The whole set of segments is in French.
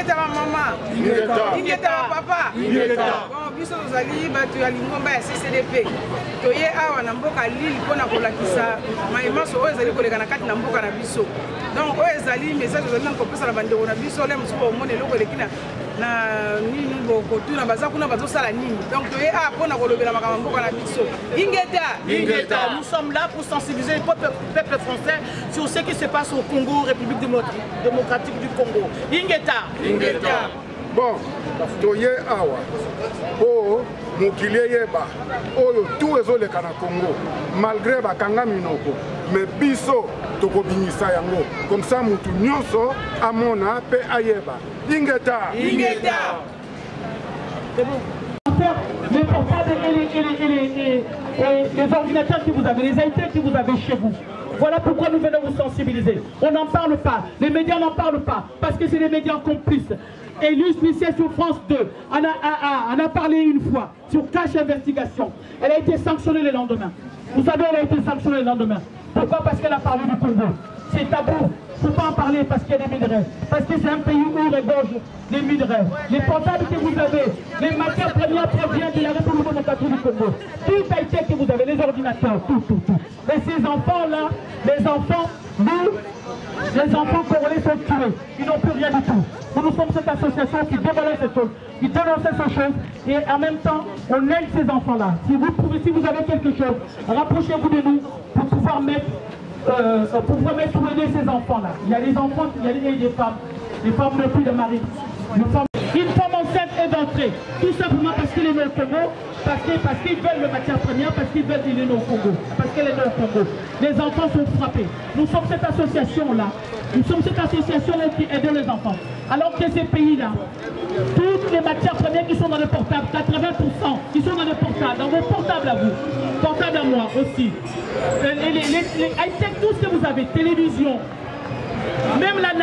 Ingeta maman. Ingeta papa. Bon, biso ozali batu ya lingomba ya CCDP. Toye awa na mboka Lille pona kolakisa maimaso oyo ezali koleka na kati na mboka na biso. Donc oyo ezali message ozali na kopesa na bandeko na biso le musuko omone eloko elekina na nini bokotu na baza kuna bazosala nini. Donc toye awa pona kolobela makambo mboka na biso. Ingeta. Nous sommes là pour sensibiliser le peuple français sur ce qui se passe au Congo, République démocratique du Congo. Ingeta. Bon, toye awa. Oh, mokili yeba. Oyo tout ezoleka na Congo. Malgré bakanga minoko, mais biso tokobinisa yango. Comme ça mutu nyonso amona pe ayeba. Ingeta. C'est bon. Les portables et les ordinateurs que vous avez, les iPads que vous avez chez vous. Voilà pourquoi nous venons vous sensibiliser. On n'en parle pas, les médias n'en parlent pas, parce que c'est les médias complices. Élus Michel sur France 2 en a parlé une fois sur Cash Investigation. Elle a été sanctionnée le lendemain. Vous savez, elle a été sanctionnée le lendemain. Pourquoi? Parce qu'elle a parlé du Congo. C'est tabou. Il ne faut pas en parler parce qu'il y a des minerais. Parce que c'est un pays où il regorge les minerais. Les portables que vous avez, les matières premières proviennent de la République démocratique du Congo. Tout a été que vous avez, les ordinateurs, tout. Mais ces enfants-là, les enfants congolais sont tués. Ils n'ont plus rien du tout. Nous sommes cette association qui dévalue ces choses, qui dénonce ces choses, et en même temps, on aide ces enfants-là. Si vous avez quelque chose, rapprochez-vous de nous pour pouvoir mettre pour aider ces enfants-là. Il y a des enfants, il y a des femmes ne plus de mari. Une femme enceinte est entrée, tout simplement parce qu'elle est née au Congo, parce qu'ils veulent le matière première, parce qu'ils veulent qu'il est né au Congo, parce qu'elle est née au Congo. Les enfants sont frappés. Nous sommes cette association-là qui aide les enfants. Alors que ces pays-là, toutes les matières premières qui sont dans le portable, 80% qui sont dans le portable, dans vos portables à vous, portables à moi aussi, les high-tech, tout ce que vous avez, télévision, même la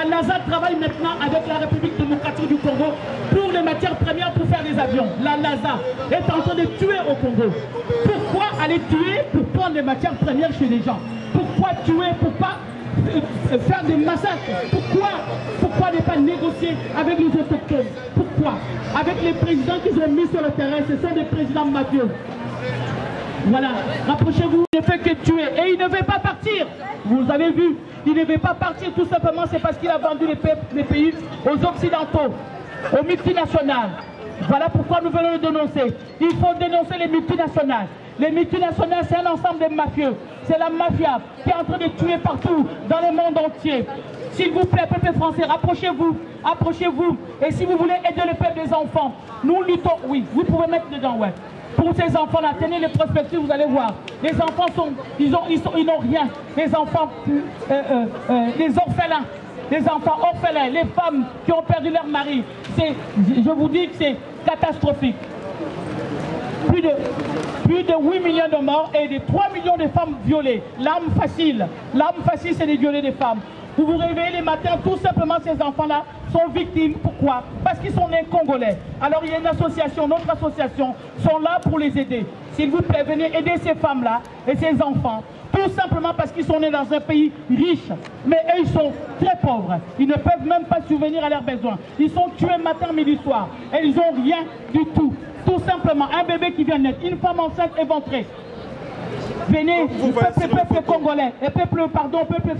NASA travaille maintenant avec la République démocratique du Congo pour les matières premières pour faire des avions. La NASA est en train de tuer au Congo. Pourquoi aller tuer pour prendre des matières premières chez les gens? Pourquoi tuer pour pas faire des massacres? Pourquoi ne pas négocier avec les autochtones? Pourquoi? Avec les présidents qu'ils ont mis sur le terrain, ce sont des présidents mafieux. Voilà, rapprochez-vous, il ne fait que tuer et il ne veut pas partir. Vous avez vu, il ne veut pas partir tout simplement, c'est parce qu'il a vendu les pays aux Occidentaux, aux multinationales. Voilà pourquoi nous venons le dénoncer. Il faut dénoncer les multinationales. Les multinationales, c'est un ensemble de mafieux. C'est la mafia qui est en train de tuer partout dans le monde entier. S'il vous plaît, peuple français, rapprochez-vous, approchez-vous. Et si vous voulez aider le peuple des enfants, nous luttons, oui, vous pouvez mettre dedans, ouais. Pour ces enfants-là, tenez les prospectus, vous allez voir. Les enfants ils n'ont rien. Les enfants, les orphelins, les enfants orphelins, les femmes qui ont perdu leur mari. Je vous dis que c'est catastrophique. Plus de 8 millions de morts et de 3 millions de femmes violées. L'arme facile, c'est de violer des femmes. Vous vous réveillez les matins, tout simplement ces enfants-là sont victimes. Pourquoi? Parce qu'ils sont nés congolais. Alors il y a une association, notre association, sont là pour les aider. S'il vous plaît, venez aider ces femmes-là et ces enfants. Tout simplement parce qu'ils sont nés dans un pays riche. Mais eux, ils sont très pauvres. Ils ne peuvent même pas subvenir à leurs besoins. Ils sont tués matin, midi, soir. Et ils n'ont rien du tout. Tout simplement, un bébé qui vient naître, une femme enceinte éventrée. Venez, peuple congolais, et peuple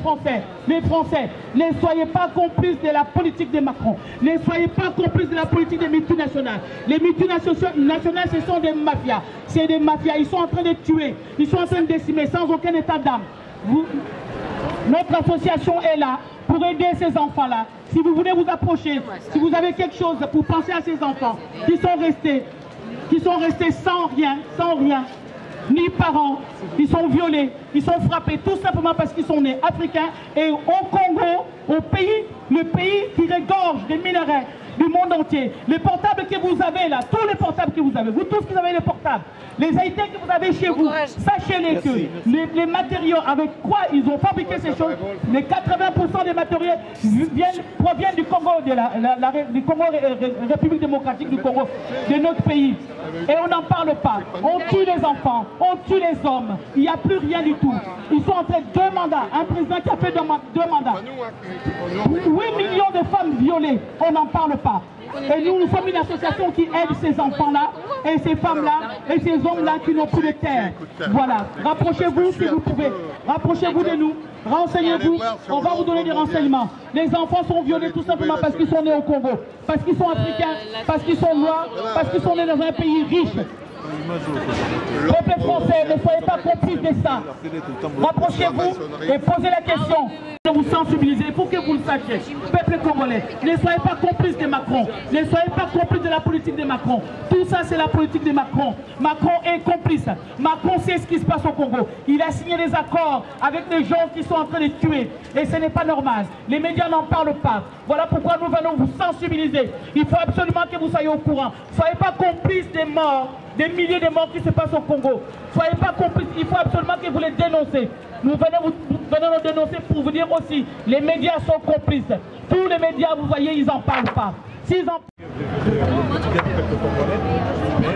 français, les Français, ne soyez pas complices de la politique de Macron, ne soyez pas complices de la politique des multinationales. Les multinationales, ce sont des mafias, c'est des mafias, ils sont en train de tuer, ils sont en train de décimer sans aucun état d'âme. Notre association est là pour aider ces enfants-là. Si vous voulez vous approcher, si vous avez quelque chose pour penser à ces enfants qui sont restés sans rien, ni parents, ils sont violés, ils sont frappés tout simplement parce qu'ils sont nés africains et au Congo, le pays qui regorge des minerais, du monde entier. Les portables que vous avez là, tous les portables que vous avez, vous tous qui avez les portables, les items que vous avez chez vous, sachez-les que les matériaux avec quoi ils ont fabriqué ces choses, les 80% des matériaux proviennent du Congo, du Congo, République démocratique du Congo, de notre pays. Et on n'en parle pas. On tue les enfants, on tue les hommes. Il n'y a plus rien du tout. Ils sont en train de 2 mandats. Un président qui a fait 2 mandats. 8 millions de femmes violées, on n'en parle pas. Et nous sommes une association qui aide ces enfants-là, et ces femmes-là, et ces hommes-là qui n'ont plus de terre. Voilà. Rapprochez-vous si vous pouvez. Rapprochez-vous de nous. Renseignez-vous. On va vous donner des renseignements. Les enfants sont violés tout simplement parce qu'ils sont nés au Congo. Parce qu'ils sont africains, parce qu'ils sont noirs, parce qu'ils sont nés dans un pays riche. Peuple français, ne soyez pas complices de ça. Rapprochez-vous et posez la question. De vous sensibiliser pour que vous le sachiez. Peuple congolais, ne soyez pas complices de Macron. Ne soyez pas complices de la politique de Macron. Tout ça, c'est la politique de Macron. Macron est complice. Macron sait ce qui se passe au Congo. Il a signé des accords avec des gens qui sont en train de tuer. Et ce n'est pas normal. Les médias n'en parlent pas. Voilà pourquoi nous venons vous sensibiliser. Il faut absolument que vous soyez au courant. Soyez pas complices des morts, des milliers de morts qui se passent au Congo. Soyez pas complices. Il faut absolument que vous les dénoncez. Nous venons nous dénoncer pour vous dire aussi, les médias sont complices. Tous les médias, vous voyez, ils n'en parlent pas. S'ils en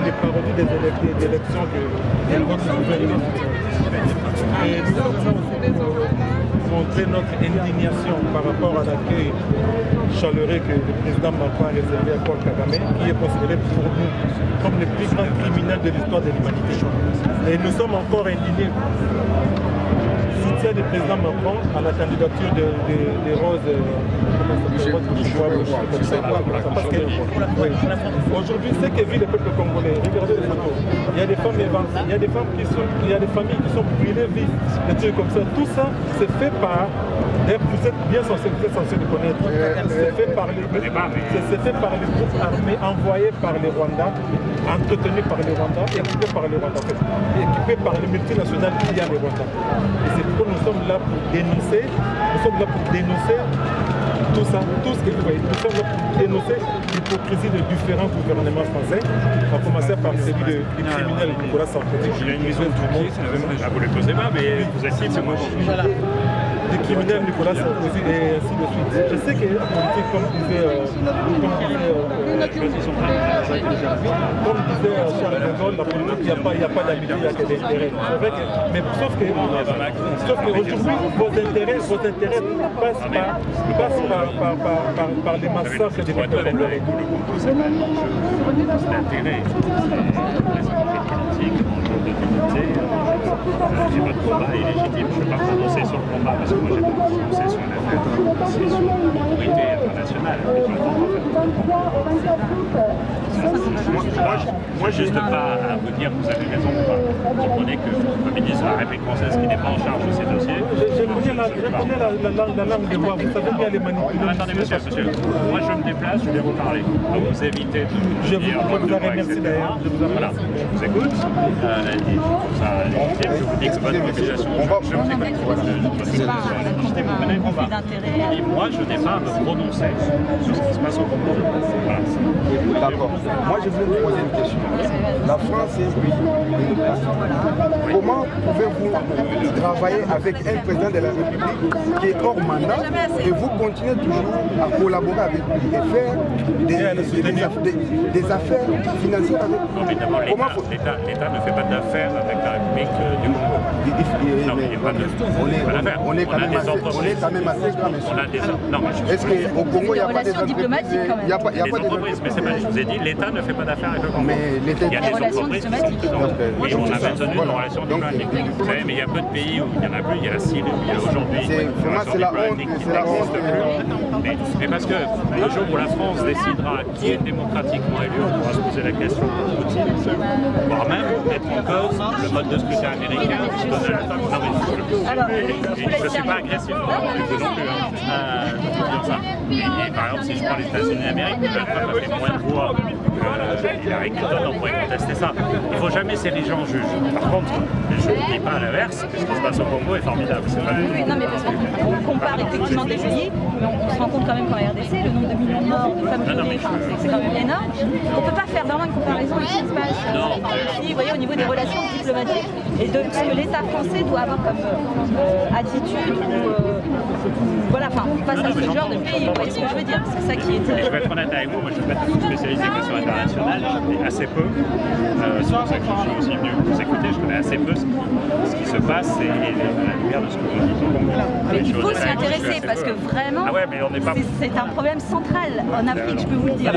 les parodies des élections que votre gouvernement. Et nous sommes là aussi pour montrer notre indignation par rapport à l'accueil chaleureux que le président Macron a réservé à Paul Kagame, qui est considéré pour nous comme le plus grand criminel de l'histoire de l'humanité. Et nous sommes encore indignés. Du président Macron à la candidature de Rose aujourd'hui, ce que vit le peuple congolais, regardez les photos. Il y a des femmes évanouies, il y a des femmes il y a des familles qui sont brûlées vives, des trucs comme ça. Tout ça, c'est fait par, vous êtes bien censé le connaître, c'est fait par les groupes armés envoyés par les Rwandais, entretenus par les Rwandais, équipés par les Rwandais, équipés par les multinationales qui y a les Rwandais. Et c'est pourquoi nous sommes là pour dénoncer, tout ça, tout ce que vous voyez. Nous sommes là pour dénoncer l'hypocrisie de différents gouvernements français, à commencer par celui du criminel Nicolas Sarkozy. Il a une question de tout vous ne le posez pas, mais vous êtes c'est moi. Du criminel Nicolas Sarkozy et ainsi de suite. Je sais que la politique, comme disait Charles de Gaulle, la politique, il n'y a pas d'habitude, il n'y a que des intérêts. Mais sauf qu'aujourd'hui, vos intérêts passent par les massacres des peuples congolais. L'intérêt, et votre combat est légitime. Je ne vais pas prononcer sur le combat parce que moi j'ai pas prononcé sur l'affaire. C'est sur l'autorité internationale. Moi, juste pas à vous dire que vous avez raison. Vous comprenez que le ministre de la République française qui n'est pas en charge de ces dossiers. Je connais la langue de voix. Vous savez bien les manipuler. Attendez, monsieur. Moi, je me déplace, je vais vous parler. Donc, vous évitez de je vous remercie d'ailleurs. Voilà, je vous écoute. Et pour ça, je vous dis que votre mobilisation, je vous écoute. Votre mobilisation est légitime, vous menez le combat. Et moi, je n'ai pas à me prononcer sur ce qui se passe au Congo. Voilà. D'accord. Moi, je voulais vous poser une question. La France est un pays démocratique. Comment pouvez-vous travailler avec un président de la République qui est hors mandat et vous continuez toujours à collaborer avec lui et faire des affaires financières avec lui? Non, évidemment, l'État ne fait pas d'affaires avec la République du Congo. Non, mais il n'y a pas d'affaires. On est quand même assez grand. Est-ce qu'au Congo, il n'y a pas des entreprises? Il n'y a pas des entreprises, mais c'est pas, je vous ai dit, l'État ne fait pas d'affaires avec le Congo. Il y a des entreprises qui sont présentes. Oui, on a maintenu une relation diplomatique. Vous savez, mais il y a peu de pays où il n'y en a plus. Il y a la Syrie où il y a aujourd'hui une relation diplomatique qui n'existe plus. Mais parce que le jour où la France décidera qui est démocratiquement élu, on pourra se poser la question de Poutine, voire même mettre en cause le mode de scrutin américain qui donne Donald Trump. Non, mais je ne suis pas agressif, non plus. Et par exemple, si je prends les États-Unis d'Amérique, Donald Trump a fait moins de voix Hillary Clinton, on pourrait contester ça. Il ne faut jamais s'ériger en juge. Par contre, je ne dis pas à l'inverse, que ce qui se passe au Congo est formidable. Non, mais parce qu'on compare effectivement des pays, mais on se rend compte quand même qu'en RDC, le nombre de millions de morts, de femmes violées, c'est quand même énorme. On ne peut pas faire vraiment une comparaison avec ce qui se passe ici, vous voyez, au niveau des relations diplomatiques et de ce que l'État français doit avoir comme attitude voilà, enfin, face à ce genre de pays, vous voyez ce que je veux dire? C'est ça qui est... Je vais être honnête avec vous, moi je ne suis pas du tout spécialisé en questions internationales, j'étais assez peu. C'est pour ça que je suis aussi venu vous écouter, je connais assez peu ce qui se passe et la lumière de ce que vous dites au Congo. Mais il faut s'y intéresser parce que vraiment, c'est un problème central en Afrique, je peux vous le dire.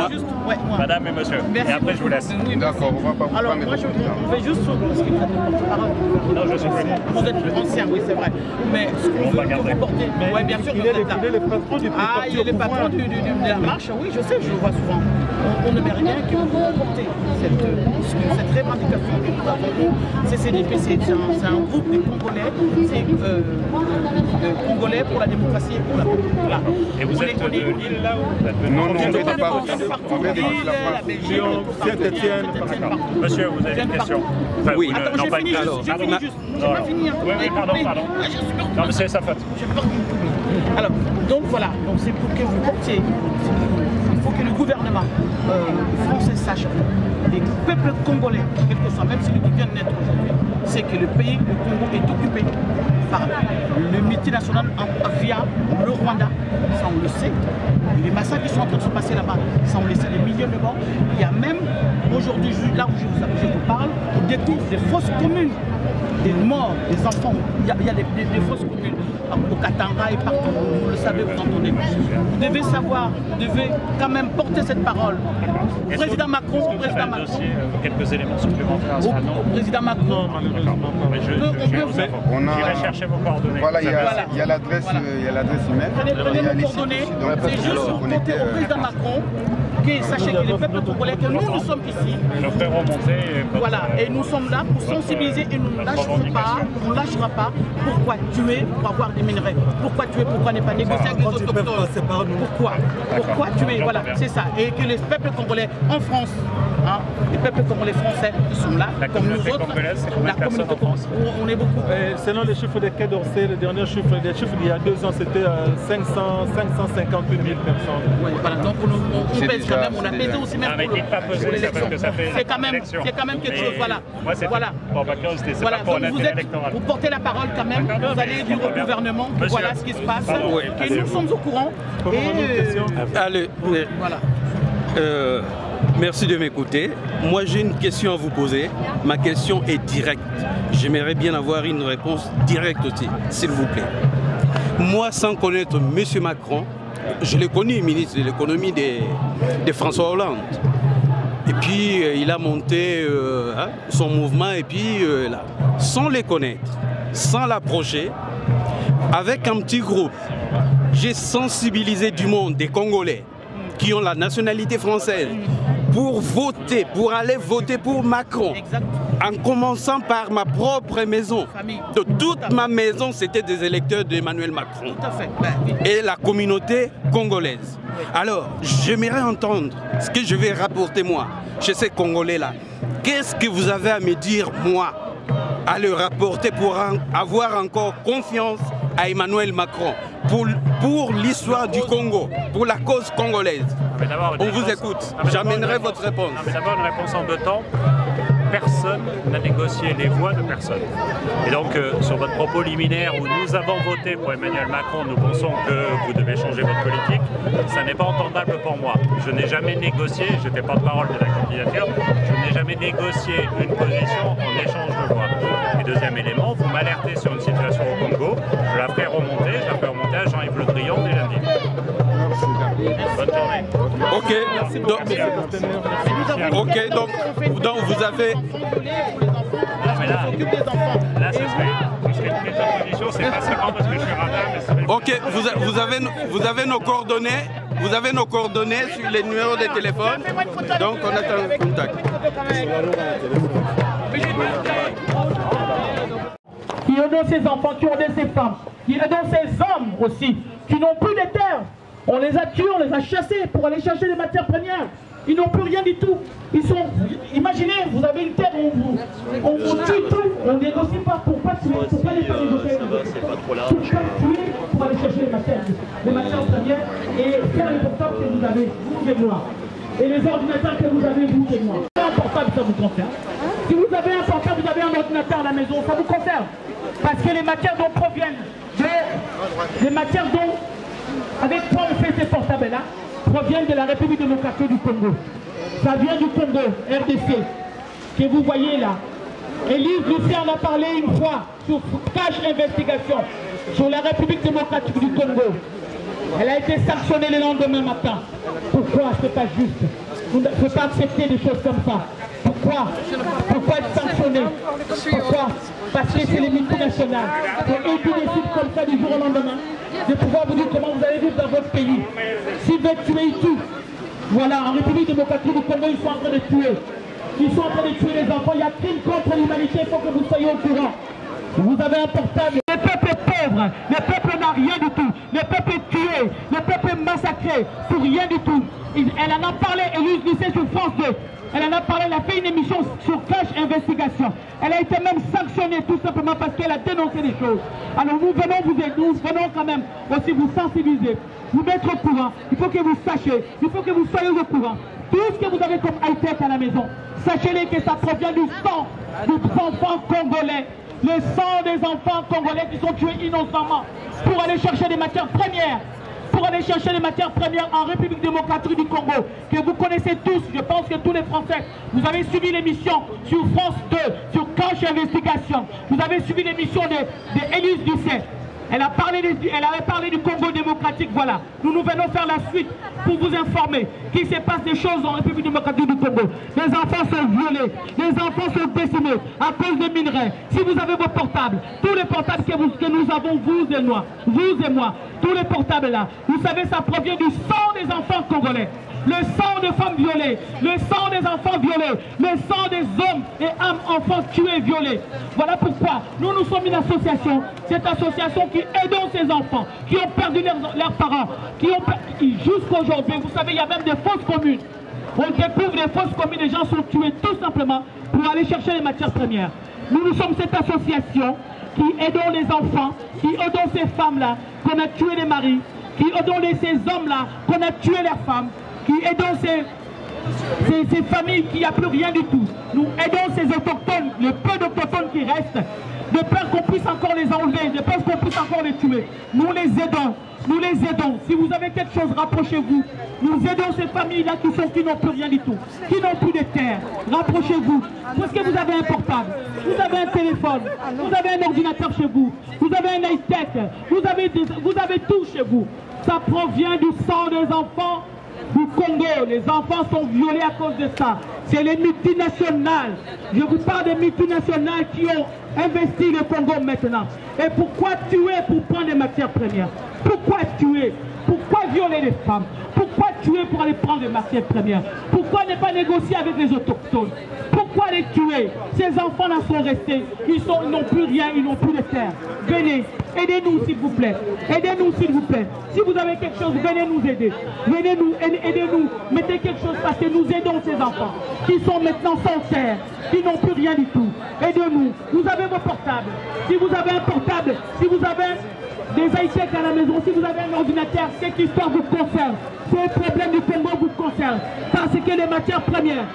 Madame et monsieur, et après je vous laisse. D'accord, on va pas vous alors, moi, je vais juste sur ce qui est porte-parole. Non, je suis vous êtes ancien, oui, c'est vrai. Mais ce qu'on veut porter, oui, bien sûr, il est le patron du ah, il est le patron de la marche, oui, je sais, je le vois souvent. On ne met rien que pour porter cette revendication que nous avons. CCDP, c'est un groupe de Congolais, c'est Congolais pour la démocratie et pour la politique. Et vous êtes de Lille là ou non, on ne pas on vient de la Belgique, Saint-Étienne. Monsieur, vous avez une question? Oui, attends, j'ai fini, j'ai pas fini. Oui, pardon. Non, mais c'est sa faute. Alors, donc voilà, c'est pour que vous portiez, il faut que le gouvernement français sache, les peuples congolais, quel que soit, même celui qui vient de naître aujourd'hui, c'est que le pays, le Congo, est occupé par le multinational via le Rwanda, ça on le sait. Les massacres qui sont en train de se passer là-bas, ça on le sait, des millions de morts. Il y a même, aujourd'hui, là où je vous parle, on découvre des fausses communes, des morts, des enfants. Il y a des fausses communes. Au Katanga et partout, vous le savez, vous entendez. Vous devez savoir, vous devez quand même porter cette parole. Président Macron, quelques éléments supplémentaires au président Macron. Non, malheureusement pas. J'irai chercher vos coordonnées. Voilà, il y a l'adresse email. Prenez nos coordonnées. C'est juste pour porter au président Macron. Sachez que les peuples congolais, que nous sommes ici, je ferai remonter. Voilà, et nous sommes là pour sensibiliser et nous ne lâchera pas. Pourquoi tuer pour avoir des minerais? Pourquoi tuer? Pourquoi ne pas négocier avec les autochtones? Pourquoi tuer? Voilà, c'est ça. Et que les peuples congolais en France, les peuples congolais français qui sont là, la comme nous autres, la communauté congolaise, on est beaucoup. Selon les chiffres des Quai d'Orsay, le dernier chiffre il y a 2 ans, c'était 558 000 personnes. Oui, voilà, donc on pèse quand même, on a pesé aussi même pour l'élection. C'est quand même quelque chose, voilà. Moi, c'est pour ma curiosité, c'est pas pour l'intérêt électoral. Vous portez la parole quand même, vous allez dire au gouvernement que voilà ce qui se passe, et nous sommes au courant. Allez, voilà. Merci de m'écouter. Moi, j'ai une question à vous poser. Ma question est directe. J'aimerais bien avoir une réponse directe aussi, s'il vous plaît. Moi, sans connaître M. Macron, je l'ai connu, ministre de l'économie de François Hollande. Et puis, il a monté son mouvement, et puis, là, sans les connaître, sans l'approcher, avec un petit groupe, j'ai sensibilisé du monde, des Congolais, qui ont la nationalité française, pour voter, pour aller voter pour Macron. En commençant par ma propre maison. De toute ma maison, c'était des électeurs d'Emmanuel Macron. Tout à fait. Et la communauté congolaise. Alors, j'aimerais entendre ce que je vais rapporter moi, chez ces Congolais-là. Qu'est-ce que vous avez à me dire, moi, à le rapporter pour avoir encore confiance à Emmanuel Macron, pour l'histoire du Congo, pour la cause congolaise? On vous écoute. J'amènerai votre réponse. D'abord, une réponse en 2 temps. Personne n'a négocié les voix de personne. Et donc, sur votre propos liminaire où nous avons voté pour Emmanuel Macron, nous pensons que vous devez changer votre politique, ça n'est pas entendable pour moi. Je n'ai jamais négocié, je n'étais porte-parole de la candidature, je n'ai jamais négocié une position en échange de voix. Et deuxième élément, vous m'alertez sur une situation au Congo, je la ferai remonter à Jean-Yves Le Drian dès lundi. Bonne journée. Donc vous avez... Là, ça serait une prise de position, c'est pas seulement parce que je suis radin, mais Ok, vous avez nos coordonnées. Vous avez nos coordonnées sur les numéros de téléphone. Donc on attend le contact. Qui aident ces enfants, qui aident ces femmes, qui aident ces hommes aussi, qui n'ont plus de terre. On les a tués, on les a chassés pour aller chercher les matières premières. Ils n'ont plus rien du tout. Ils sont... Imaginez, vous avez une terre où on tue tout, on ne négocie pas pour pas tuer, pour pas les faire négocier. Pour pas tuer, pour aller chercher les matières premières et faire les portables que vous avez, vous et moi. Et les ordinateurs que vous avez, vous et moi. Un portable, ça vous concerne. Si vous avez un portable, vous avez un ordinateur à la maison, ça vous concerne. Parce que les matières dont proviennent, les matières dont, avec quoi on fait ces portables-là, proviennent de la République démocratique du Congo. Ça vient du Congo, RDC, que vous voyez là. Élise Lucien en a parlé une fois sur Cash Investigation, sur la République démocratique du Congo. Elle a été sanctionnée le lendemain matin. Pourquoi? C'est pas juste. Vous ne pouvez pas accepter des choses comme ça. Pourquoi? Pourquoi être sanctionné? Pourquoi? Parce que c'est les multinationales. Et eux qui décident comme ça du jour au lendemain de pouvoir vous dire comment vous allez vivre dans votre pays. S'ils veulent tuer, ils tuent. Voilà, en République démocratique du Congo, ils sont en train de tuer. Ils sont en train de tuer les enfants. Il y a crime contre l'humanité, il faut que vous soyez au courant. Vous avez un portable. Le peuple est pauvre, le peuple n'a rien du tout. Le peuple est tué, le peuple est massacré pour rien du tout. Elle en a parlé, Élise Lucet sur France 2. Elle en a parlé, elle a fait une émission sur Cash Investigation. Elle a été même sanctionnée tout simplement parce qu'elle a dénoncé des choses. Alors nous venons vous aider, nous venons quand même aussi vous sensibiliser, vous mettre au courant. Il faut que vous sachiez, il faut que vous soyez au courant. Tout ce que vous avez comme high-tech à la maison, sachez-les que ça provient du sang des enfants congolais. Le sang des enfants congolais qui sont tués innocemment pour aller chercher des matières premières. Pour aller chercher les matières premières en République démocratique du Congo, que vous connaissez tous, je pense que tous les Français, vous avez suivi l'émission sur France 2, sur Cash Investigation, vous avez suivi l'émission de Élise Lucet. Elle avait parlé du Congo démocratique, voilà. Nous venons faire la suite pour vous informer qu'il se passe des choses en République démocratique du Congo. Les enfants sont violés, les enfants sont décimés à cause des minerais. Si vous avez vos portables, tous les portables que nous avons, vous et moi, tous les portables là, vous savez, ça provient du sang des enfants congolais. Le sang des femmes violées, le sang des enfants violés, le sang des hommes et enfants tués, violés. Voilà pourquoi nous sommes une association, cette association qui aide ces enfants, qui ont perdu leurs parents, qui ont jusqu'à aujourd'hui, vous savez, il y a même des fausses communes. On découvre des fausses communes, les gens sont tués tout simplement pour aller chercher les matières premières. Nous sommes cette association qui aidons les enfants, qui aidons ces femmes-là qu'on a tué les maris, qui aidons ces hommes-là qu'on a tué leurs femmes, qui aidons ces familles qui n'ont plus rien du tout. Nous aidons ces autochtones, le peu d'autochtones qui restent, de peur qu'on puisse encore les enlever, de peur qu'on puisse encore les tuer. Nous les aidons, nous les aidons. Si vous avez quelque chose, rapprochez-vous. Nous aidons ces familles-là qui n'ont plus rien du tout, qui n'ont plus de terre. Rapprochez-vous. Parce que vous avez un portable, vous avez un téléphone, vous avez un ordinateur chez vous, vous avez un high-tech, vous avez tout chez vous. Ça provient du sang des enfants du Congo. Les enfants sont violés à cause de ça. C'est les multinationales. Je vous parle des multinationales qui ont investi le Congo maintenant. Et pourquoi tuer pour prendre des matières premières? Pourquoi tuer? Pourquoi violer les femmes? Pourquoi tuer pour aller prendre des matières premières? Pourquoi ne pas négocier avec les autochtones? Pourquoi les tuer? Ces enfants-là sont restés. Ils n'ont plus rien, ils n'ont plus de terre. Venez, aidez-nous s'il vous plaît. Aidez-nous s'il vous plaît. Si vous avez quelque chose, venez nous aider. Venez nous, aidez-nous. Mettez quelque chose parce que nous aidons ces enfants qui sont maintenant sans terre, qui n'ont plus rien du tout. Aidez-nous. Vous avez vos portables. Si vous avez un portable, si vous avez des high-tech à la maison, si vous avez un ordinateur, cette histoire vous concerne. Ce problème du Congo vous concerne. Parce que les matières premières,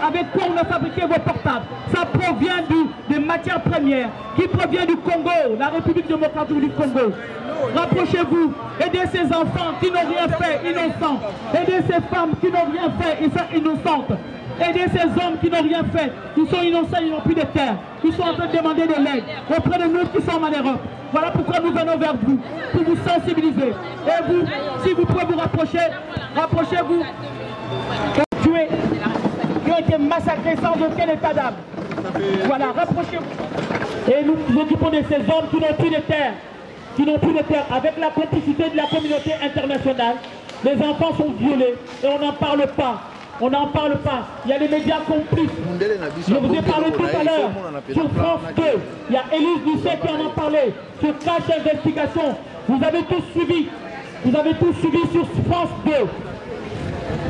avec quoi on a fabriqué vos portables, ça provient des matières premières qui provient du Congo, la République démocratique du Congo. Rapprochez-vous, aidez ces enfants qui n'ont rien fait, innocents. Aidez ces femmes qui n'ont rien fait, innocentes. Aidez ces hommes qui n'ont rien fait, ils sont innocents, ils n'ont plus de terre. Ils sont en train de demander de l'aide auprès de nous qui sommes malheureux. Voilà pourquoi nous venons vers vous, pour vous sensibiliser. Et vous, si vous pouvez vous rapprocher, rapprochez-vous. Tués, qui ont été massacrés sans aucun état d'âme. Voilà, rapprochez-vous. Et nous nous occupons de ces hommes qui n'ont plus de terre. Qui n'ont plus de terre. Avec la complicité de la communauté internationale, les enfants sont violés et on n'en parle pas. On n'en parle pas. Il y a les médias complices. Je vous ai parlé tout à l'heure sur France 2. Il y a Élise Lucet qui en a parlé sur Cash Investigation. Vous avez tous suivi. Vous avez tous suivi sur France 2.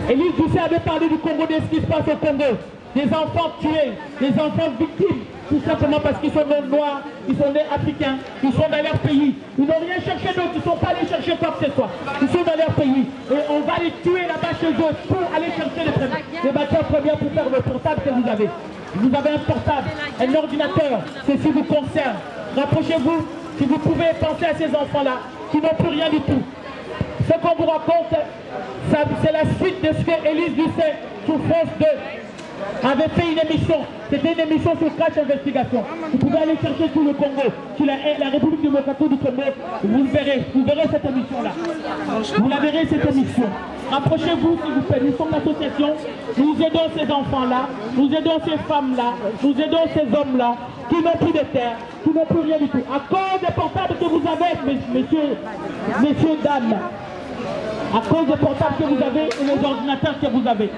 Élise Doucet avait parlé du Congo, de ce qui se passe au Congo. Des enfants tués, des enfants victimes, tout simplement parce qu'ils sont nés noirs, ils sont nés africains, ils sont dans leur pays. Ils n'ont rien cherché d'autre, ils ne sont pas allés chercher quoi que ce soit. Ils sont dans leur pays et on va les tuer là-bas chez eux pour aller chercher les matières premières pour faire le portable que vous avez. Vous avez un portable, un ordinateur, ceci vous concerne. Rapprochez-vous, si vous pouvez penser à ces enfants-là qui n'ont plus rien du tout. Ce qu'on vous raconte, c'est la suite de ce que Élise Doucet, sous France 2, avait fait une émission. C'était une émission sur Crash Investigation. Vous pouvez aller chercher tout le Congo, sur la République démocratique du Congo. Vous verrez cette émission-là. Vous la verrez, cette émission. Rapprochez-vous, s'il vous plaît. Nous sommes l'association. Nous aidons ces enfants-là, nous aidons ces femmes-là, nous aidons ces hommes-là qui n'ont plus de terre, qui n'ont plus rien du tout. À cause des portables que vous avez, messieurs, dames, à cause des portables que vous avez et les ordinateurs que vous avez.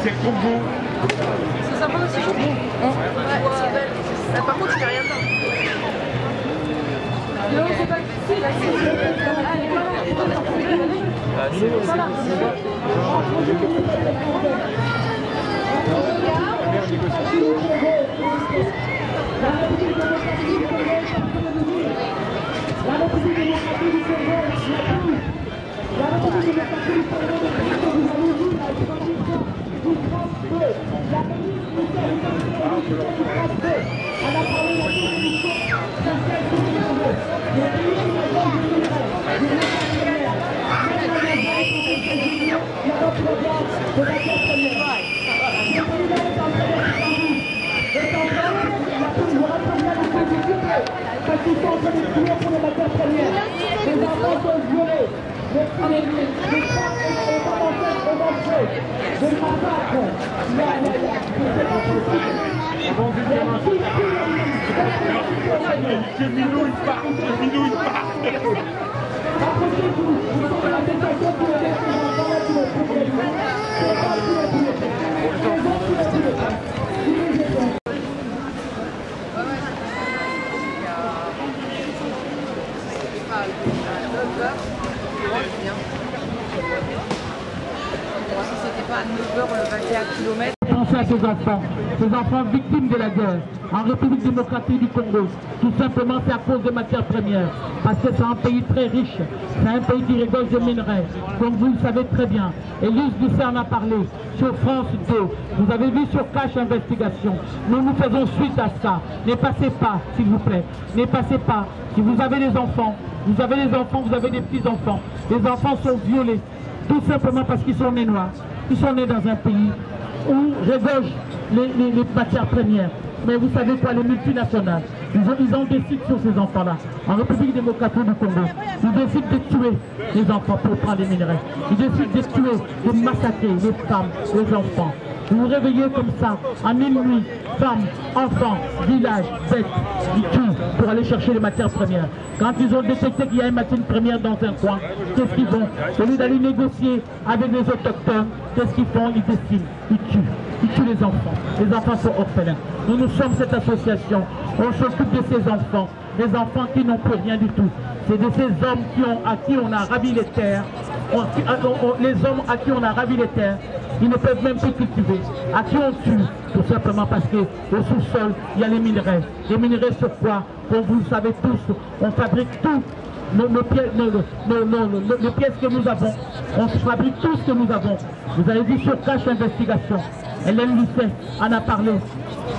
C'est Congo. C'est sympa aussi. Par contre, il n'y a rien dedans. Non, c'est pas difficile. Pensez à ces enfants victimes de la guerre en République démocratique du Congo. Tout simplement, c'est à cause des matières premières. Parce que c'est un pays très riche, c'est un pays qui regorge de minerais, comme vous le savez très bien. Élise Doucet en a parlé sur France 2. Vous avez vu sur Cash Investigation. Nous faisons suite à ça. Ne passez pas, s'il vous plaît. Ne passez pas. Si vous avez des enfants, vous avez des petits-enfants. Les enfants sont violés, tout simplement parce qu'ils sont nés noirs. Ils sont nés dans un pays où regorgent les matières premières. Mais vous savez quoi, les multinationales, ils ont décidé sur ces enfants-là. En République démocratique du Congo, ils décident de tuer les enfants pour prendre les minerais. Ils décident de tuer, de massacrer les femmes, les enfants. Vous vous réveillez comme ça, à minuit, femmes, enfants, villages, bêtes, ils tuent pour aller chercher les matières premières. Quand ils ont détecté qu'il y a une matière première dans un coin, qu'est-ce qu'ils font? Au lieu d'aller négocier avec les autochtones, qu'est-ce qu'ils font? Ils décident, ils tuent les enfants. Les enfants sont orphelins. Nous sommes cette association, on s'occupe de ces enfants, des enfants qui n'ont plus rien du tout. C'est de ces hommes à qui on a ravi les terres, les hommes à qui on a ravi les terres, ils ne peuvent même plus cultiver, à qui on tue, tout simplement parce qu'au sous-sol, il y a les minerais. Les minerais sur quoi? Comme vous le savez tous, on fabrique tout. Les pièces que nous avons, on fabrique tout ce que nous avons. Vous avez vu sur Cash Investigation, Hélène Lucet en a parlé.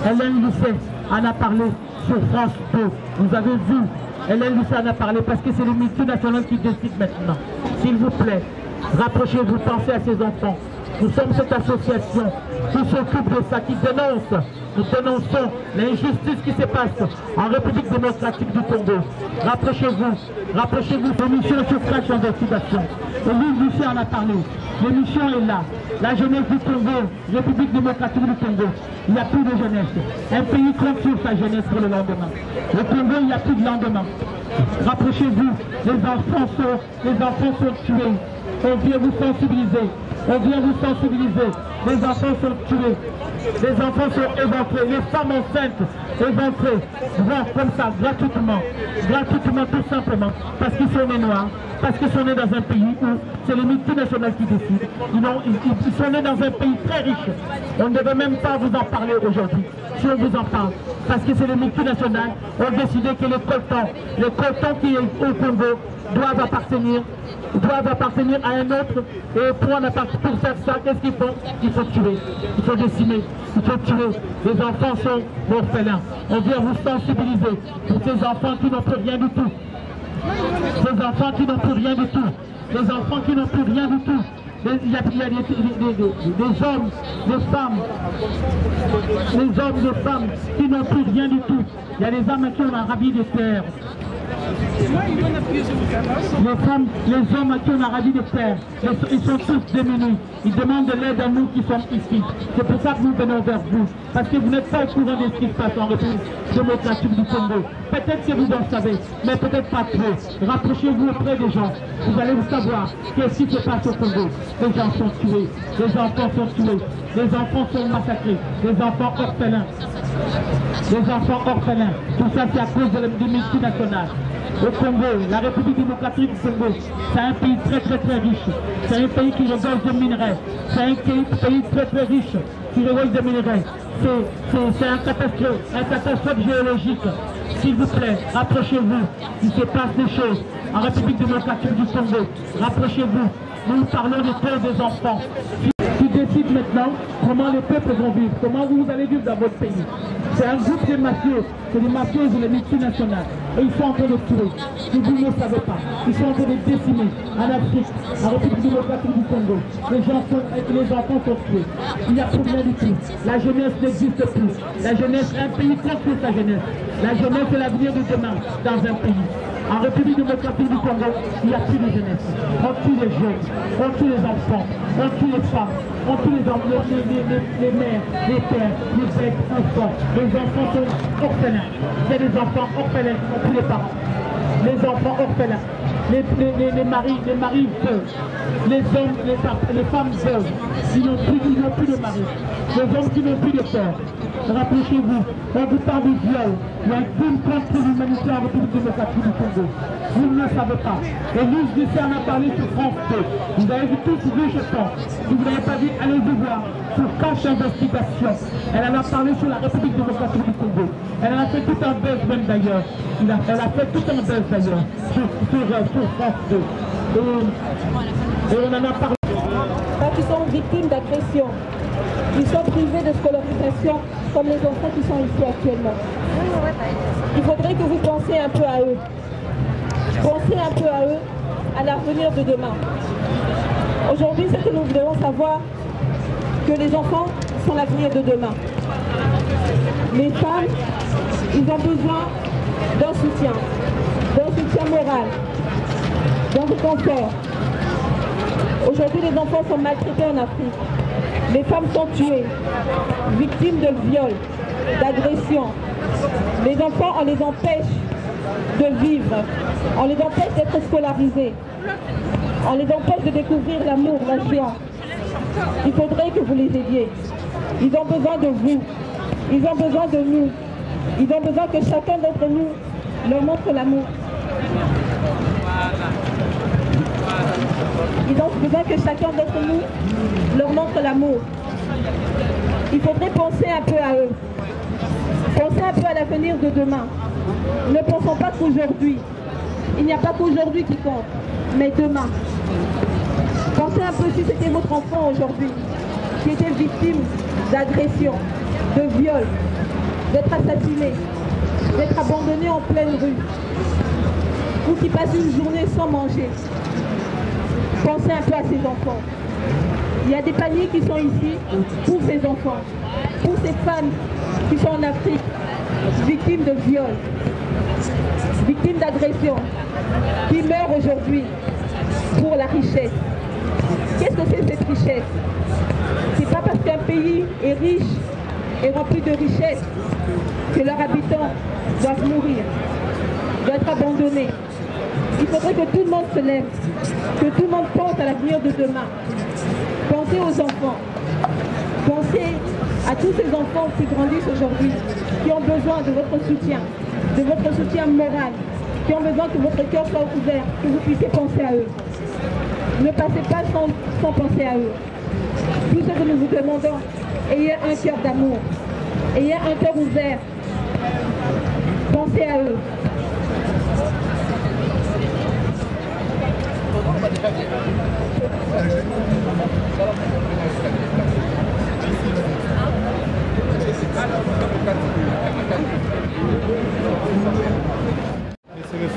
Hélène Lucet en a parlé sur France 2. Vous avez vu, Hélène Lucet en a parlé parce que c'est les multinationales qui décident maintenant. S'il vous plaît, rapprochez-vous, pensez à ces enfants. Nous sommes cette association qui s'occupe de ça, qui dénonce. Nous dénonçons l'injustice qui se passe en République démocratique du Congo. Rapprochez-vous, l'émission sur Crash Investigation. Élise Doucet en a parlé. L'émission est là. La jeunesse du Congo, République démocratique du Congo, il n'y a plus de jeunesse. Un pays compte sur sa jeunesse pour le lendemain. Au Congo, il n'y a plus de lendemain. Rapprochez-vous, les enfants sont tués. On vient vous sensibiliser. On vient vous sensibiliser. Les enfants sont tués. Les enfants sont éventrés. Les femmes enceintes éventrées. Voilà, comme ça, gratuitement. Gratuitement, tout simplement. Parce qu'ils sont nés noirs. Parce qu'ils sont nés dans un pays où c'est les multinationales qui décident. Ils sont nés dans un pays très riche. On ne devait même pas vous en parler aujourd'hui. Si on vous en parle. Parce que c'est les multinationales ont décidé que les coltons qui est au Congo doivent appartenir à un autre. Et pour faire ça, qu'est-ce qu'ils font? Il faut tuer, il faut décimer, il faut tuer. Les enfants sont orphelins. On vient vous sensibiliser pour ces enfants qui n'ont plus rien du tout. Ces enfants qui n'ont plus rien du tout. Les enfants qui n'ont plus rien du tout. Il y a des hommes, des femmes, qui n'ont plus rien du tout. Il y a des hommes à qui on a ravi des terres. Les femmes, les hommes à qui on a ravi des terres, ils sont tous démunis. Ils demandent de l'aide à nous qui sommes ici. C'est pour ça que nous venons vers vous. Parce que vous n'êtes pas au courant de ce qui se passe en République démocratique du Congo. Peut-être que vous en savez, mais peut-être pas trop. Rapprochez-vous auprès des gens. Vous allez vous savoir qu'est-ce qui se passe au Congo. Les gens sont tués, les enfants sont tués, les enfants sont massacrés, les enfants orphelins. Les enfants orphelins. Tout ça, c'est à cause des multinationales. Au Congo, la République démocratique du Congo, c'est un pays très très très riche. C'est un pays qui regorge de minerais. C'est un pays très très riche qui regorge de minerais. C'est un catastrophe géologique. S'il vous plaît, rapprochez-vous. Il se passe des choses en République démocratique du Congo. Rapprochez-vous. Nous parlons des peurs des enfants. Qui décide maintenant comment les peuples vont vivre, comment vous allez vivre dans votre pays. C'est un groupe de mafieux, c'est des mafieux et les multinationales. Et ils sont en train de tuer. Si vous ne le savez pas, ils sont en train de décimer en Afrique, en République démocratique du Congo. Les enfants sont tués. Il n'y a plus rien du tout. La jeunesse n'existe plus. La jeunesse, un pays construit sa jeunesse. La jeunesse est l'avenir de demain dans un pays. En République démocratique du Congo, il n'y a plus de jeunesse. On tue les jeunes, on tue les enfants, on tue les femmes, on tue les mères, les pères, les bêtes, les enfants. Les enfants sont orphelins. Il y a des enfants orphelins qui ont plus les parents. Les enfants orphelins. Les maris veulent. Les hommes, les femmes veulent. Ils n'ont plus de mari. Les hommes qui n'ont plus de père. Rapprochez-vous, on vous parle du viol. Il y a un crime contre l'humanité en République démocratique du Congo. Vous ne le savez pas. Et Lise Ducey en a parlé sur France 2. Vous avez vu tous vu, je pense. Si vous n'avez pas vu, allez-y voir. Sur Cache Investigation. Elle en a parlé sur la République démocratique du Congo. Elle en a fait tout un buzz même d'ailleurs. Elle a fait tout un buzz d'ailleurs sur France 2. Et on en a parlé. Qui sont victimes d'agression. Ils sont privés de scolarisation comme les enfants qui sont ici actuellement. Il faudrait que vous pensiez un peu à eux. Pensez un peu à eux, à l'avenir de demain. Aujourd'hui, c'est que nous devons savoir que les enfants sont l'avenir de demain. Les femmes, ils ont besoin d'un soutien moral, d'un réconfort. Aujourd'hui, les enfants sont maltraités en Afrique. Les femmes sont tuées, victimes de viols, d'agressions. Les enfants, on les empêche de vivre. On les empêche d'être scolarisés. On les empêche de découvrir l'amour, la joie. Il faudrait que vous les aidiez. Ils ont besoin de vous. Ils ont besoin de nous. Ils ont besoin que chacun d'entre nous leur montre l'amour. Ils ont besoin que chacun d'entre nous leur montre l'amour. Il faudrait penser un peu à eux. Pensez un peu à l'avenir de demain. Ne pensons pas qu'aujourd'hui. Il n'y a pas qu'aujourd'hui qui compte, mais demain. Pensez un peu si c'était votre enfant aujourd'hui qui était victime d'agression, de viol, d'être assassiné, d'être abandonné en pleine rue, ou qui passe une journée sans manger. Pensez un peu à ces enfants. Il y a des paniers qui sont ici pour ces enfants, pour ces femmes qui sont en Afrique, victimes de viol, victimes d'agression, qui meurent aujourd'hui pour la richesse, Qu'est-ce que c'est cette richesse? C'est pas parce qu'un pays est riche et rempli de richesses que leurs habitants doivent mourir, doivent être abandonnés. Il faudrait que tout le monde se lève, que tout le monde pense à l'avenir de demain. Pensez aux enfants. Pensez à tous ces enfants qui grandissent aujourd'hui, qui ont besoin de votre soutien moral, qui ont besoin que votre cœur soit ouvert, que vous puissiez penser à eux. Ne passez pas sans penser à eux. Tout ce que nous vous demandons, ayez un cœur d'amour, ayez un cœur ouvert, pensez à eux.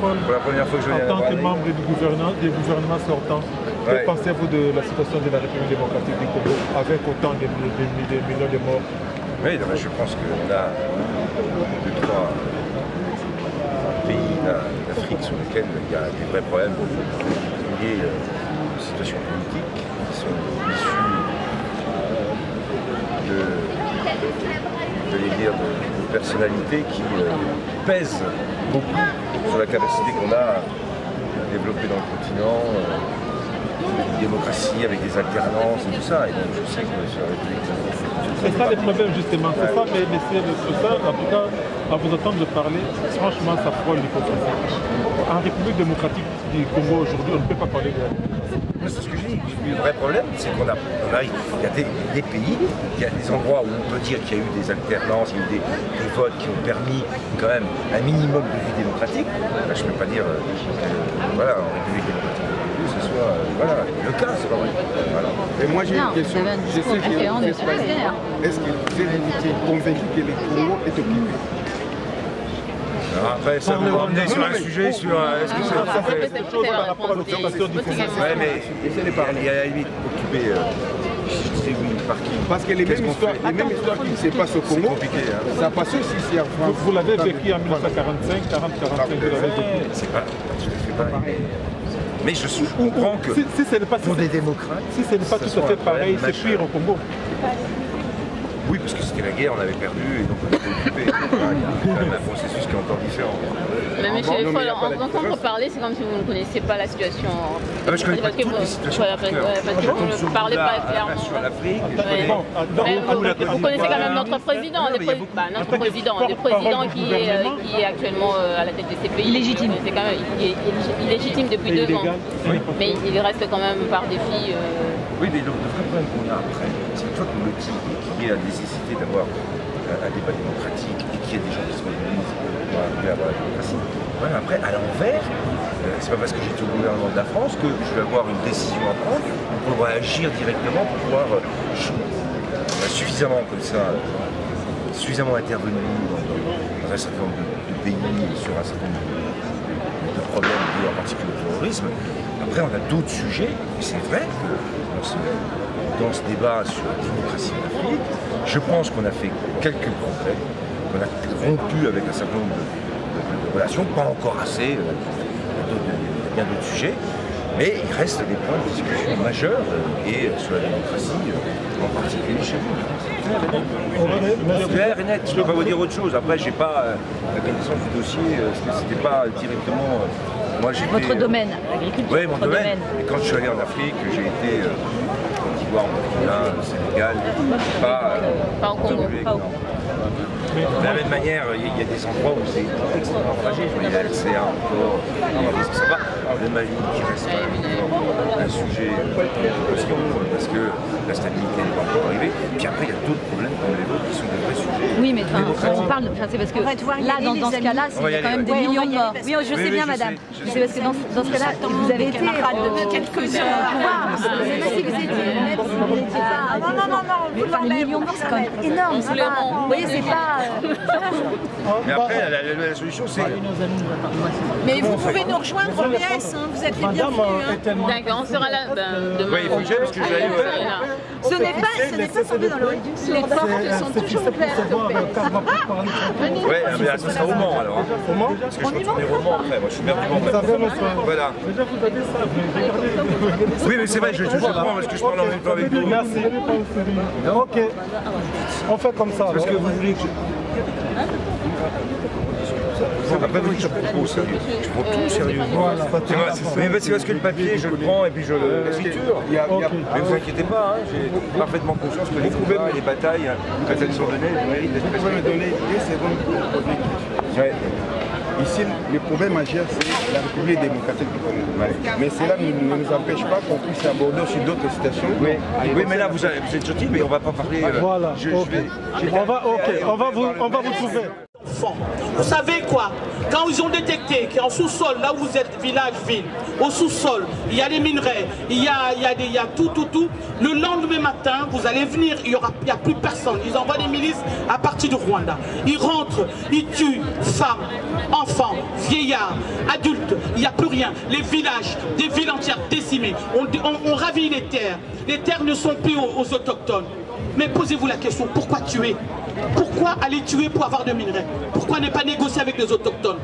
Pour la première fois que je viens en tant que membre du gouvernement sortant, que pensez-vous de la situation de la République démocratique du Congo avec autant de millions de morts? Oui, je pense qu'on a 2-3 pays d'Afrique sur lesquels il y a des vrais problèmes liés aux situations politiques qui sont issues de personnalités qui pèsent beaucoup sur la capacité qu'on a à développer dans le continent, une démocratie avec des alternances et tout ça. Et donc je sais que sur la République... C'est ça le problème justement, c'est ça, mais c'est ça, en tout cas, à vous entendre parler, franchement ça frôle l'hypocrisie. En République démocratique du Congo aujourd'hui, on ne peut pas parler de la... C'est ce que je dis. Le vrai problème, c'est qu'on arrive, il y a des pays, il y a des endroits où on peut dire qu'il y a eu des alternances, il y a eu des votes qui ont permis quand même un minimum de vie démocratique. Là, je ne peux pas dire que, voilà, en République démocratique ce soit le cas, c'est pas vrai. Voilà. Et moi j'ai une question, je sais que est-ce que vous êtes convaincu que le Congo est occupé? Après, ça vous ramener sur un sujet, sur est-ce que c'est quelque chose par rapport à l'occupation du Congo? Oui, mais il y a à la limite occupé, je sais oui, par qui? Parce que les mêmes histoires qui se passent au Congo, ça passe aussi ici en France. Vous l'avez vécu en 1945, 40-45, vous l'avez vécu. C'est pas tout à fait pareil. Mais je comprends que pour des démocrates, si ce n'est pas tout à fait pareil, c'est pire au Congo. Oui, parce que c'était la guerre, on avait perdu et donc on était occupé. Il y a quand même un processus qui est encore différent. Mais monsieur Le Foll, en vous entendre parler, c'est comme si vous ne connaissiez pas la situation. Je ne connais pas toutes les situations. Parce que vous ne parlez pas clairement. Sur l'Afrique. Vous connaissez quand même notre président, le président qui est actuellement à la tête de ces pays. Illégitime. C'est quand même illégitime depuis 2 ans. Mais il reste quand même par défi. Oui, mais le vrai problème qu'on a après, c'est une fois qu'on le dit, qu'il y a la nécessité d'avoir un débat démocratique et qu'il y a des gens qui se mobilisent pour arriver à avoir la démocratie. Ouais, après, à l'envers, c'est pas parce que j'étais au gouvernement de la France que je vais avoir une décision à prendre pour pouvoir agir directement, pour pouvoir suffisamment comme ça, suffisamment intervenu dans un certain nombre de pays, sur un certain nombre de problèmes liés en particulier au terrorisme. Après, on a d'autres sujets, et c'est vrai que dans ce débat sur la démocratie en Afrique, je pense qu'on a fait quelques progrès, qu'on a rompu avec un certain nombre de relations, pas encore assez, il y a bien d'autres sujets, mais il reste des points de discussion majeurs, et sur la démocratie, en particulier chez nous. C'est clair et net, je ne peux pas vous dire autre chose. Après, je n'ai pas la connaissance du dossier, c'était pas directement... Votre domaine, l'agriculture. Oui, mon domaine. Et quand je suis allé en Afrique, j'ai été en Côte d'Ivoire, au Burkina, au Sénégal, pas au Congo. De la même manière, il y a des endroits où c'est extrêmement fragile. Il y a LCA encore, ça va. Le Mali qui reste quand même un sujet de question, parce que la stabilité n'est pas encore arrivée. Puis après, il y a d'autres problèmes comme les vôtres qui sont des vrais sujets. Oui, mais on parle, c'est parce que là, dans ce cas-là, il y a quand même des millions de morts. Oui, je sais bien, madame. C'est parce que dans ce cas-là, vous avez été quelques heures au pouvoir. Même si vous n'étiez pas... Non, les millions de morts, c'est quand même énorme. Vous voyez, c'est pas... Mais après, la solution, c'est... Mais vous pouvez nous rejoindre en PS, vous êtes les bienvenus. D'accord, on sera là demain. Oui, il faut que j'aille parce que j'allais... Ce n'est pas tombé dans l'oreille d'une sourde. Les portes sont toujours ouvertes au PS. Oui, mais ça sera au Mans alors. Au Mans ? Parce que je retourne au Mans après, moi je suis maire du Mans. Voilà. Oui, mais c'est vrai, je vais toujours prendre parce que je parle en même temps avec vous. Merci. Ok. On fait comme ça. Parce que vous voulez que je... Après vous dites que je prends trop au sérieux. Je prends tout au sérieux. Mais c'est parce que le papier, je le prends et puis je le... L'écriture. Mais vous inquiétez pas, j'ai parfaitement confiance que les combats et les batailles, quand elles sont données, elles méritent d'être Vous pouvez me donner 2 secondes pour poser une question. Ici, le problème majeur, c'est la République démocratique du Congo. Mais cela ne nous empêche pas qu'on puisse aborder sur d'autres situations. Oui, mais là, vous êtes gentil, mais on ne va pas parler... Voilà, on va vous trouver. Vous savez quoi? Quand ils ont détecté qu'en sous-sol, là où vous êtes, village-ville, au sous-sol, il y a des minerais, il y a tout, le lendemain matin, vous allez venir, il n'y a plus personne. Ils envoient des milices à partir du Rwanda. Ils rentrent, ils tuent femmes, enfants, vieillards, adultes, il n'y a plus rien. Les villages, des villes entières décimées, on ravit les terres. Les terres ne sont plus aux autochtones. Mais posez-vous la question, pourquoi tuer? Pourquoi aller tuer pour avoir de minerais? Pourquoi ne pas négocier avec les autochtones?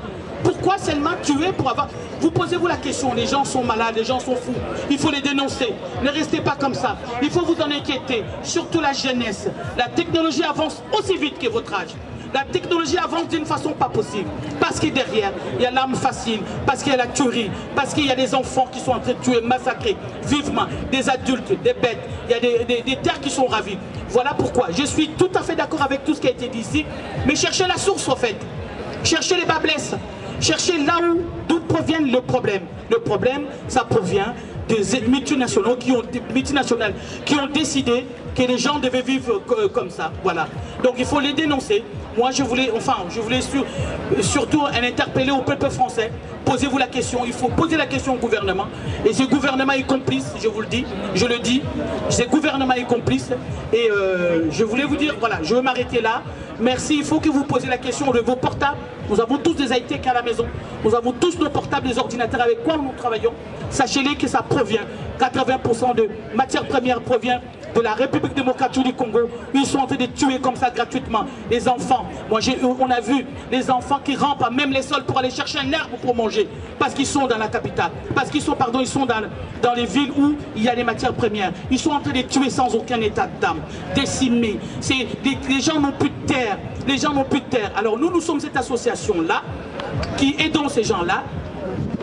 Pourquoi seulement tuer pour avoir... Vous posez-vous la question, les gens sont malades, les gens sont fous. Il faut les dénoncer. Ne restez pas comme ça. Il faut vous en inquiéter, surtout la jeunesse. La technologie avance aussi vite que votre âge. La technologie avance d'une façon pas possible. Parce que derrière, il y a l'arme facile, parce qu'il y a la tuerie, parce qu'il y a des enfants qui sont en train de tuer, massacrer vivement, des adultes, des bêtes, il y a des terres qui sont ravies. Voilà pourquoi je suis tout à fait d'accord avec tout ce qui a été dit ici, mais cherchez la source en fait. Cherchez les bas blesses. Cherchez là d'où provient le problème. Le problème, ça provient des multinationaux qui ont décidé que les gens devaient vivre comme ça. Voilà. Donc il faut les dénoncer. Moi je voulais surtout interpeller au peuple français. Posez-vous la question, il faut poser la question au gouvernement. Et ce gouvernement est complice, je vous le dis, je le dis. Ce gouvernement est complice. Et je voulais vous dire, voilà, je vais m'arrêter là. Merci, il faut que vous posiez la question de vos portables. Nous avons tous des high-tech à la maison. Nous avons tous nos portables, des ordinateurs avec quoi nous travaillons. Sachez-les que ça provient, 80% de matières premières provient de la République démocratique du Congo. Ils sont en train de tuer comme ça gratuitement les enfants. Moi, on a vu les enfants qui rampent à même les sols pour aller chercher un arbre pour manger. Parce qu'ils sont dans la capitale. Parce qu'ils sont, ils sont dans les villes où il y a des matières premières. Ils sont en train de tuer sans aucun état d'âme. Décimés. Les gens n'ont plus de terre. Les gens n'ont plus de terre. Alors nous sommes cette association-là qui aidons ces gens-là.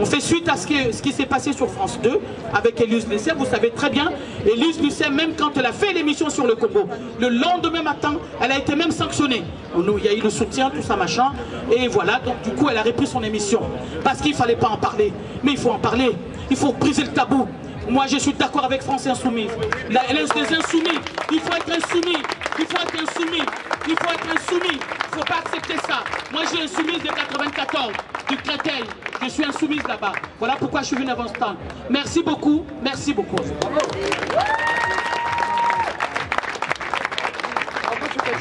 On fait suite à ce qui s'est passé sur France 2 avec Élise Lucet. Vous savez très bien, Élise Lucet, même quand elle a fait l'émission sur le Congo, le lendemain matin, elle a été même sanctionnée. Il y a eu le soutien, tout ça, machin. Et voilà, donc du coup, elle a repris son émission. Parce qu'il ne fallait pas en parler. Mais il faut en parler. Il faut briser le tabou. Moi, je suis d'accord avec France Insoumise. La LS des Insoumis, il faut être insoumis. Il faut être insoumis. Il faut être insoumis. Il ne faut pas accepter ça. Moi, je suis insoumise de 94, du Créteil. Je suis insoumise là-bas. Voilà pourquoi je suis venu avant ce temps. Merci beaucoup. Merci beaucoup.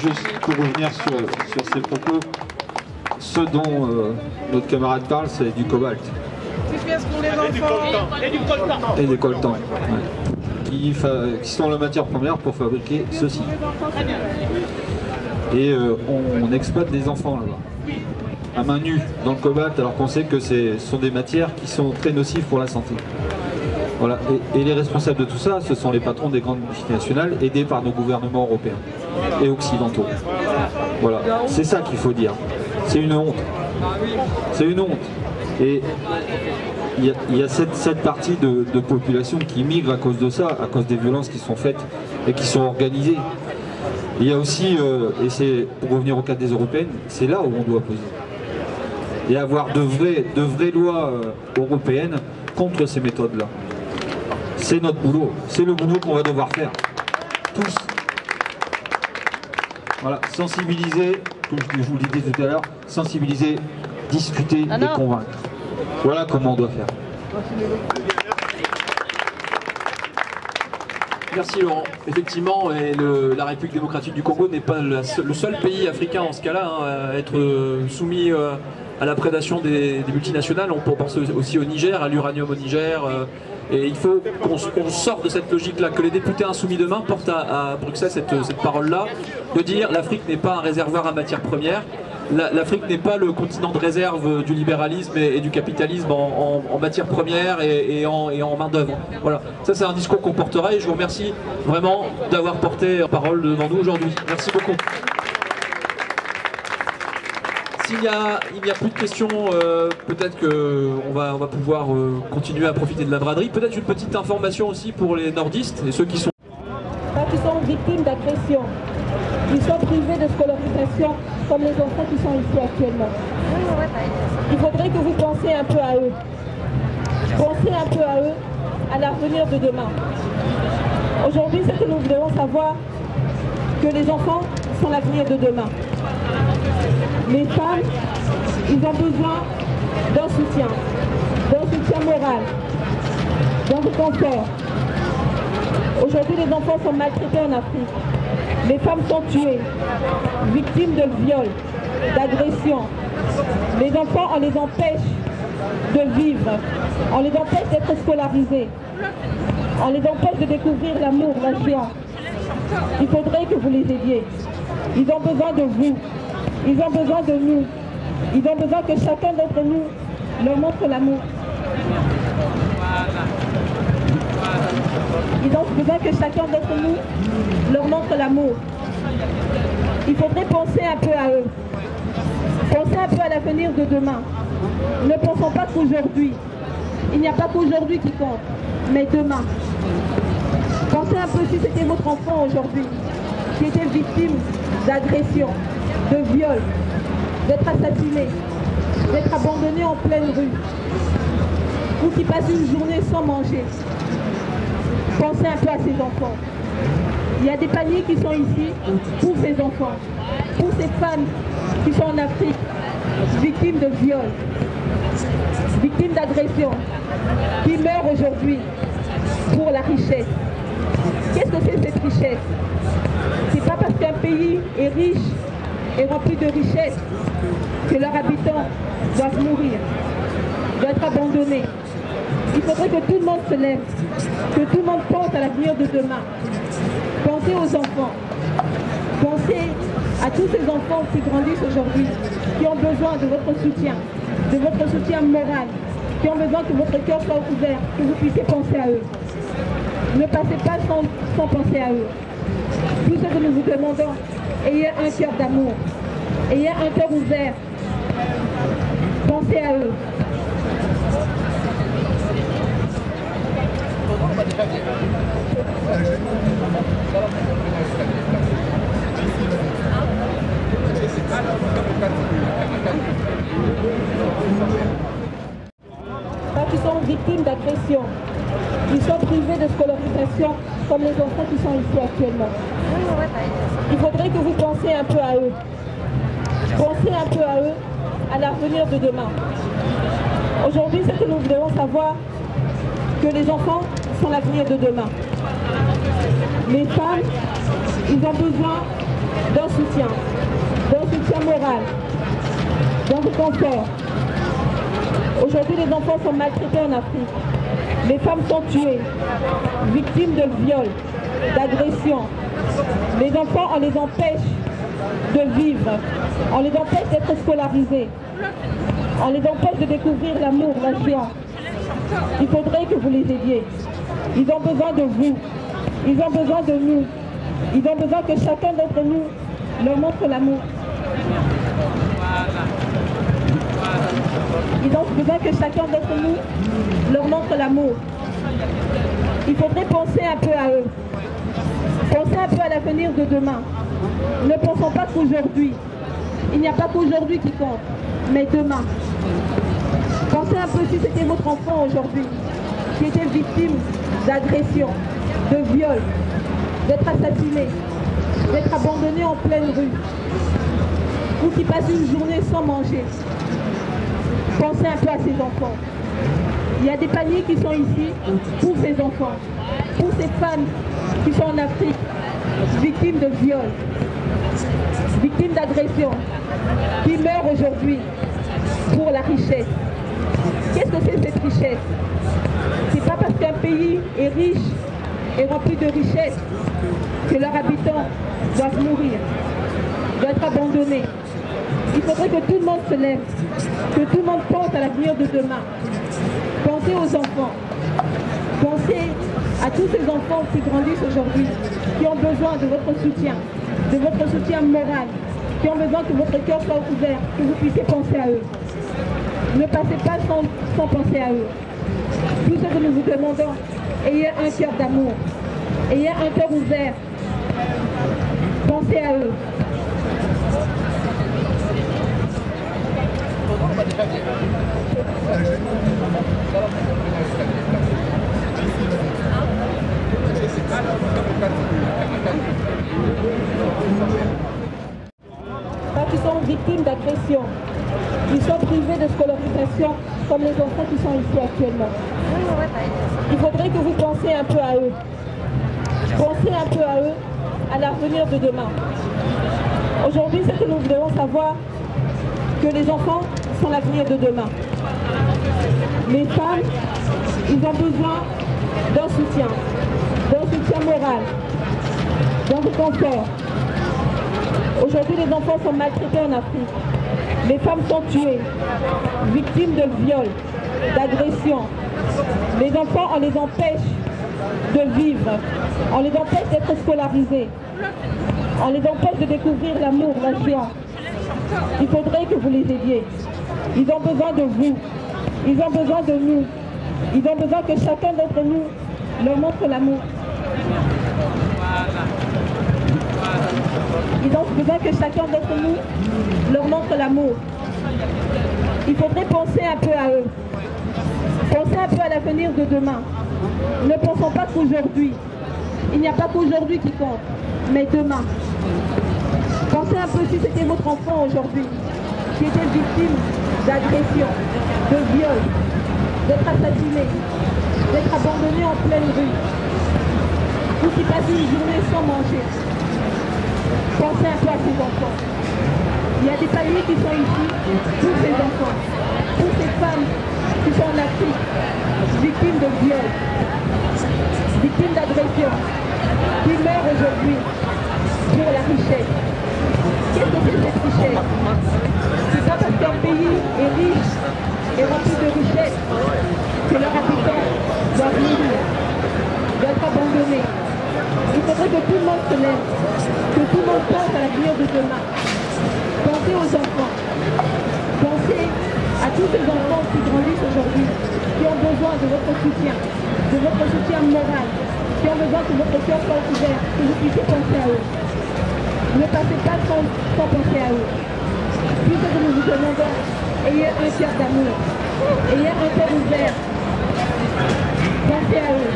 Juste pour revenir sur ces propos, ce dont notre camarade parle, c'est du cobalt. Pour les enfants. Et du coltan. Et des coltans, ouais. Qui sont la matière première pour fabriquer ceci. Et on exploite des enfants là-bas, à main nue, dans le cobalt, alors qu'on sait que ce sont des matières qui sont très nocives pour la santé. Voilà. Et les responsables de tout ça, ce sont les patrons des grandes multinationales, aidés par nos gouvernements européens et occidentaux. Voilà, c'est ça qu'il faut dire. C'est une honte. C'est une honte. Et il y a cette partie de population qui migre à cause de ça, à cause des violences qui sont faites et qui sont organisées. Il y a aussi, et c'est pour revenir au cadre des européennes, c'est là où on doit poser. Et avoir de vraies lois européennes contre ces méthodes-là. C'est notre boulot, c'est le boulot qu'on va devoir faire. Tous. Voilà, sensibiliser, comme je vous l'ai dit tout à l'heure, sensibiliser, discuter et convaincre. Voilà comment on doit faire. Merci Laurent. Effectivement, la République démocratique du Congo n'est pas le seul pays africain en ce cas-là à être soumis à la prédation des multinationales. On peut penser aussi au Niger, à l'uranium au Niger. Et il faut qu'on sorte de cette logique-là, que les députés insoumis demain portent à Bruxelles cette parole-là, de dire l'Afrique n'est pas un réservoir à matières premières. L'Afrique n'est pas le continent de réserve du libéralisme et du capitalisme en matières premières et en main d'œuvre. Voilà, ça c'est un discours qu'on portera et je vous remercie vraiment d'avoir porté la parole devant nous aujourd'hui. Merci beaucoup. S'il n'y a plus de questions, peut-être qu'on va pouvoir continuer à profiter de la braderie. Peut-être une petite information aussi pour les nordistes et ceux qui sont victimes d'agression. Ils sont privés de scolarisation comme les enfants qui sont ici actuellement. Il faudrait que vous pensiez un peu à eux. Pensez un peu à eux, à l'avenir de demain. Aujourd'hui, c'est que nous devons savoir que les enfants sont l'avenir de demain. Les femmes, ils ont besoin d'un soutien moral, d'un confort. Aujourd'hui, les enfants sont maltraités en Afrique. Les femmes sont tuées, victimes de viols, d'agressions. Les enfants, on les empêche de vivre, on les empêche d'être scolarisés, on les empêche de découvrir l'amour, la joie. Il faudrait que vous les aidiez. Ils ont besoin de vous, ils ont besoin de nous, ils ont besoin que chacun d'entre nous leur montre l'amour. Ils ont besoin que chacun d'entre nous leur montre l'amour. Il faudrait penser un peu à eux. Pensez un peu à l'avenir de demain. Ne pensons pas qu'aujourd'hui. Il n'y a pas qu'aujourd'hui qui compte, mais demain. Pensez un peu si c'était votre enfant aujourd'hui, qui était victime d'agression, de viol, d'être assassiné, d'être abandonné en pleine rue, ou qui passe une journée sans manger. Pensez un peu à ces enfants. Il y a des paniers qui sont ici pour ces enfants, pour ces femmes qui sont en Afrique, victimes de viol, victimes d'agression, qui meurent aujourd'hui pour la richesse. Qu'est-ce que c'est cette richesse? C'est pas parce qu'un pays est riche et rempli de richesses que leurs habitants doivent mourir, doivent être abandonnés. Il faudrait que tout le monde se lève, que tout le monde pense à l'avenir de demain. Pensez aux enfants. Pensez à tous ces enfants qui grandissent aujourd'hui, qui ont besoin de votre soutien moral, qui ont besoin que votre cœur soit ouvert, que vous puissiez penser à eux. Ne passez pas sans penser à eux. Tout ce que nous vous demandons, ayez un cœur d'amour, ayez un cœur ouvert. Pensez à eux. Qui sont victimes d'agression. Ils sont privés de scolarisation comme les enfants qui sont ici actuellement. Il faudrait que vous pensiez un peu à eux. Pensez un peu à eux, à l'avenir de demain. Aujourd'hui, c'est que nous devons savoir que les enfants sont l'avenir de demain. Les femmes, ils ont besoin d'un soutien moral, d'un confort. Aujourd'hui, les enfants sont maltraités en Afrique. Les femmes sont tuées, victimes de viols, d'agressions. Les enfants, on les empêche de vivre, on les empêche d'être scolarisés, on les empêche de découvrir l'amour, la joie. Il faudrait que vous les aidiez. Ils ont besoin de vous, ils ont besoin de nous, ils ont besoin que chacun d'entre nous leur montre l'amour. Ils ont besoin que chacun d'entre nous leur montre l'amour. Il faudrait penser un peu à eux. Pensez un peu à l'avenir de demain. Ne pensons pas qu'aujourd'hui. Il n'y a pas qu'aujourd'hui qui compte, mais demain. Pensez un peu si c'était votre enfant aujourd'hui, qui était victime d'agression, de viol, d'être assassiné, d'être abandonné en pleine rue, ou qui passe une journée sans manger. Pensez un peu à ces enfants. Il y a des paniers qui sont ici pour ces enfants. pour ces femmes qui sont en Afrique, victimes de viol, victimes d'agression, qui meurent aujourd'hui pour la richesse. Qu'est-ce que c'est cette richesse? C'est pas parce qu'un pays est riche et rempli de richesses que leurs habitants doivent mourir, doivent être abandonnés. Il faudrait que tout le monde se lève, que tout le monde pense à l'avenir de demain. Pensez aux enfants. Pensez à tous ces enfants qui grandissent aujourd'hui, qui ont besoin de votre soutien moral, qui ont besoin que votre cœur soit ouvert, que vous puissiez penser à eux. Ne passez pas sans penser à eux. Tout ce que nous vous demandons, ayez un cœur d'amour, ayez un cœur ouvert. Pensez à eux. Qui sont victimes d'agression, ils sont privés de scolarisation comme les enfants qui sont ici actuellement. Il faudrait que vous pensiez un peu à eux. Pensez un peu à eux, à l'avenir de demain. Aujourd'hui, c'est que nous devons savoir que les enfants sont l'avenir de demain. Les femmes, ils ont besoin d'un soutien moral, d'un confort. Aujourd'hui, les enfants sont maltraités en Afrique. Les femmes sont tuées, victimes de viols, d'agressions. Les enfants, on les empêche de vivre. On les empêche d'être scolarisés. On les empêche de découvrir l'amour, la joie. Il faudrait que vous les aidiez. Ils ont besoin de vous. Ils ont besoin de nous. Ils ont besoin que chacun d'entre nous leur montre l'amour. Ils ont besoin que chacun d'entre nous leur montre l'amour. Il faudrait penser un peu à eux. Pensez un peu à l'avenir de demain. Ne pensons pas qu'aujourd'hui. Il n'y a pas qu'aujourd'hui qui compte, mais demain. Pensez un peu si c'était votre enfant aujourd'hui qui était victime d'agression, de viol, d'être assassiné, d'être abandonné en pleine rue, ou qui passe une journée sans manger. Pensez un peu à ces enfants. Il y a des familles qui sont ici pour ces enfants, pour ces femmes qui sont en Afrique, victimes de viol, victimes d'agression, qui meurent aujourd'hui pour la richesse. Qu'est-ce que c'est cette richesse? C'est pas parce qu'un pays est riche et rempli de richesses que leurs habitants doivent mourir, doivent être abandonnés. Il faudrait que tout le monde se lève, que tout le monde pense à l'avenir de demain. Pensez aux enfants. Pensez à tous ces enfants qui grandissent aujourd'hui, qui ont besoin de votre soutien moral, qui ont besoin que votre cœur soit ouvert, que vous puissiez penser à eux. Ne passez pas sans penser à eux. Tout ce que nous vous demandons, ayez un cœur d'amour, ayez un cœur ouvert. Pensez à eux.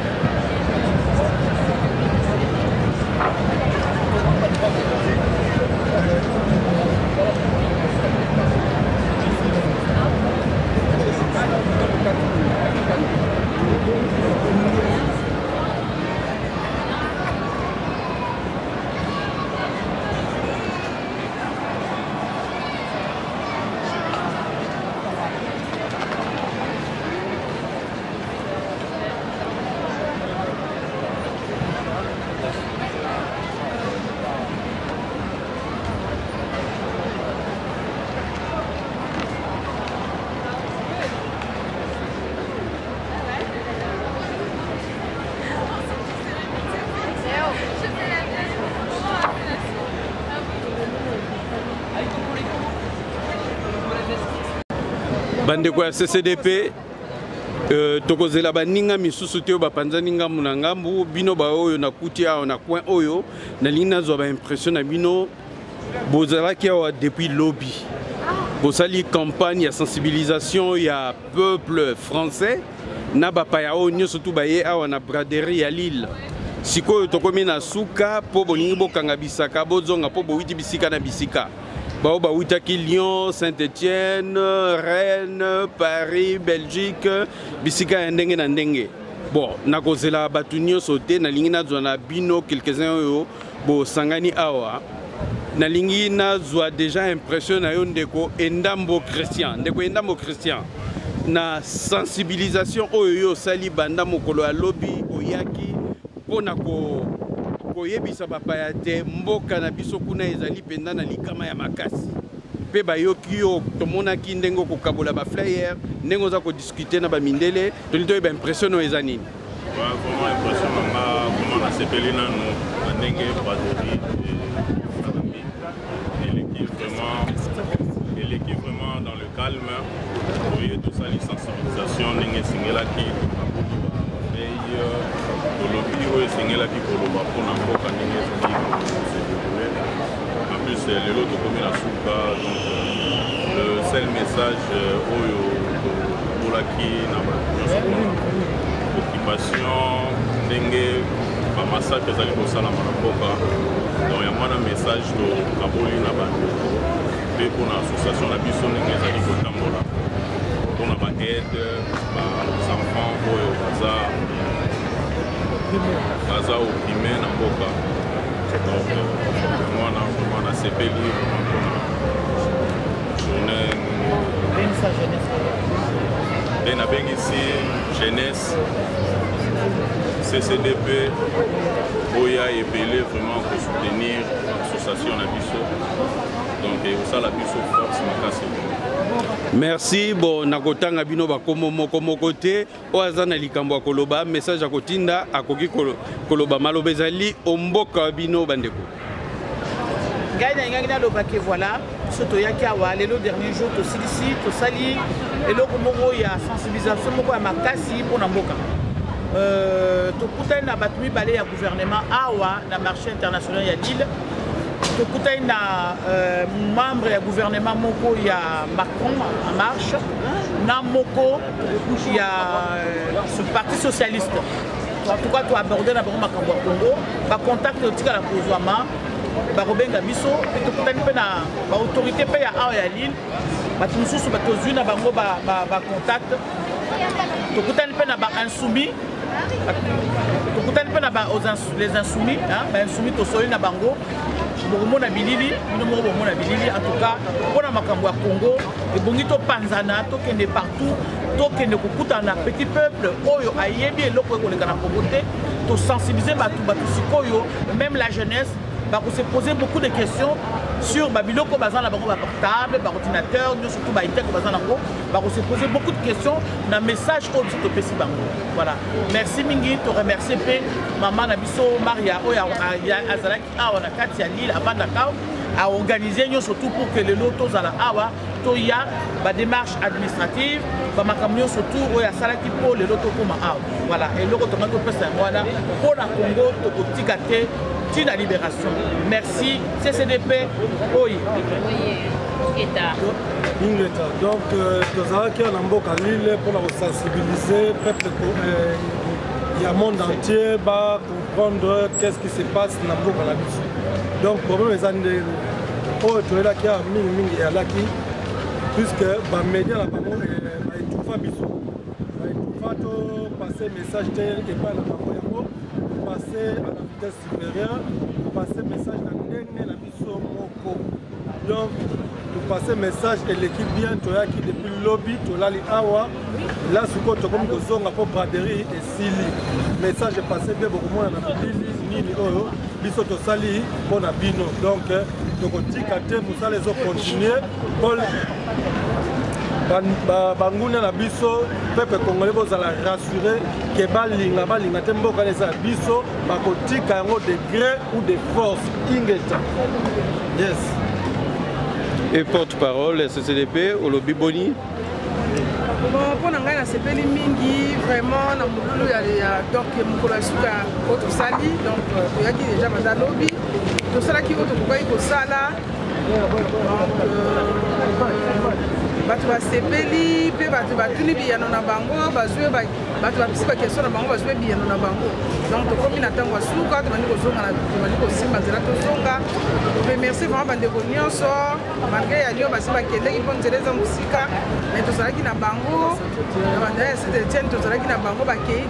bandeko ya CCDP tokozela baninga misusu te bapanza ninga muna ngambu bino ba oyo nakuti awa na coin oyo nalingi nazwa ba impression na bino bozalaki awa depuis lobby bosali campagne ya sensibilisation ya peuple français na bapaya oyo nyonso tu baye awa na braderie ya Lille sikoyo tokomi na suka po bolingi bokanga bisaka bozonga po bowiti bisika na bisika bao bawitaki Lyon, Saint-Étienne, Rennes, Paris, Belgique, bisika ya ndenge na ndenge. bon nakozela bato nyonso te nalingi nazwa na bino quelques-uns oyo bosangani awa nalingi nazwa déjà impression na yo ndeko endambo Christian na sensibilisation oyo yo osali banda mokolo ya lobi oyaki mpona koyebisa bapaya te mboka na biso kuna ezali mpenza na likama ya makasi mpe bayoki yo tomonaki ndenge kokabola baflyer ndenge oza kodiscute na bamindele toli toyeba impression oyo eza nini? Vraiment impression nanga vraiment nasepeli nano na ndenge braderie eleki vraiment dans le calme oye tosali sensibilisation ndenge esengelaki baveille tolobi oyo esengelaki koloba mpona mboka ndenge ezali kosedéroule. En plus lelo tokomi na suka donc le seul message oyo tobolaki na bato nyonso mpona occupation ndenge bamassacre ezali kosalama na mboka donc yango wana message tokaboli na bandeko mpe mpona association na biso ndenge ezali kotambola mpona baaide baenfant oyo baza oprime na mboka donc yango wana vraiment nasepeli mpona journée nde nabengisi jeunesse CCDP oya ebele vraiment kosoutenir l'association na biso donc osala biso force makasi. Merci. Bon nakotanga bino bakomo moko te oyo aza na likambo ya koloba message akotinda akoki koloba maloba ezali omboka bino bandeko. Ngai na ngai nalobaki voilà biso toyaki awa lelo dernier jour tosilisi tosali eloko moko ya sensibilisation moko ya makasi mpona mboka. Tokutani na bato mibale ya gouvernement awa na marché international ya Lille. Tokutani na membre ya gouvernement moko ya Macron en marche na moko ya ce parti socialiste. En tout cas, tu as abordé na bango makambo ya Congo ba contact otika la kozwama ba robenga biso et tokutani pe na ba autorité pe ya awa ya Lille bato mosusu bato zwi na bango ba contact. Tokutani pe na ba insoumis tokutani pe na les insoumis insoumis tosoli na bango bokomona bilili bino moko bomona bilili en tout cas mpona makambo ya Congo ebongi topanzana tokende partout tokende kokutana na petit peuple oyo ayebi eloko ekoleka na Congo te tosensibiliser bato sikoyo même la jeunesse se poser beaucoup de questions sur babiloko bazana bango ba portable ba ordinateur nous surtout ba internet bazana ngo se poser beaucoup de questions na message au to pesi bango. Voilà, merci mingi to remercier pe maman na biso Maria oya azalaki awa na kati ya Lille avant Dakar a organiser nous surtout pour que les lotos zala awa to ya ba démarche administrative ba makamyo surtout oya salaki pour les lotos comme awa. Voilà, et loko to ngako pesa ngwana pour la Congo to kotikate la libération. Merci. CCDP. Oui. Donc, nous avons qui en Mboka Lille pour sensibiliser le peuple. Il y a le monde entier pour comprendre qu'est-ce qui se passe dans Mboka la Biso. Donc, le problème est que tu es là qui a mingi et là qui, puisque les médias là-bas, ils trouvent Biso. Ils trouvent passer message et pas la Bambo. Passer à la vitesse supérieure, passer message dans la biso moko. Donc, nous passer message et l'équipe bien qui depuis le lobby, tu l'as awa. Là, ce que tu as comme Gozonga pour braderie et Sili. Message est passé bien beaucoup moins dans la Lili, Oyo, biso to sali pour la bino. Donc, tu as dit que vous allez continuer. Banguna na biso peuple congolais bozala rassurer que balinga te mboka les biso bakotika yango de gré ou de force ingeta. Yes. Et porte-parole CCDP Olobi Boni. Bon, pour nanga na sepeli mingi vraiment na mululu ya donc mukolo suka autre sali donc toyaki déjà mazalobi to sala ki autre kokai ko sala bato bato basepeli mpe bato batuni biyano na bango bazwi bato bapesi bakestion na bango bazwi biyano na bango. Donc tokomi na ntango ya suka tobandi kosimba nzela tozonga. Toremercie vraiment bandeko nyonso malgré ya lio basi bakendeki mpo nzela eza mosika mais tozalaki na bango na bandela ya Saint-Etienne tozalaki na bango bakei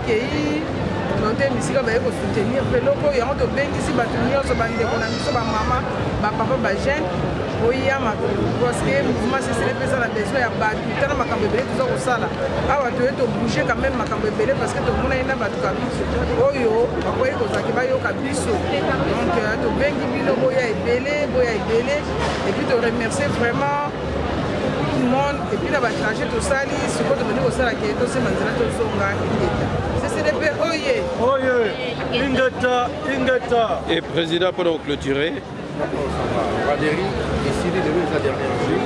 tote misika baye kosoutenir mpe loko yango tobengisi bato nyonso bandeko na biso bamama bapapa bajeune oyama parce que mouvement CCDP eza na besoin ya bato tala makambo ebele toza kosala awa toye tobouge quand même makambo ebele parce que tomona ye na bato kabiso oyo bakoki kozalaki bayoka biso donc tobengi bino boya ebele et puis toremercie vraiment tout le monde et puis na batrajet tosali sikoyo tobandi kosala ke tosemba nzela tozonga ingeta CCDP oye ingeta. Et président, pour clôturer. Braderie décidé de la dernière jour.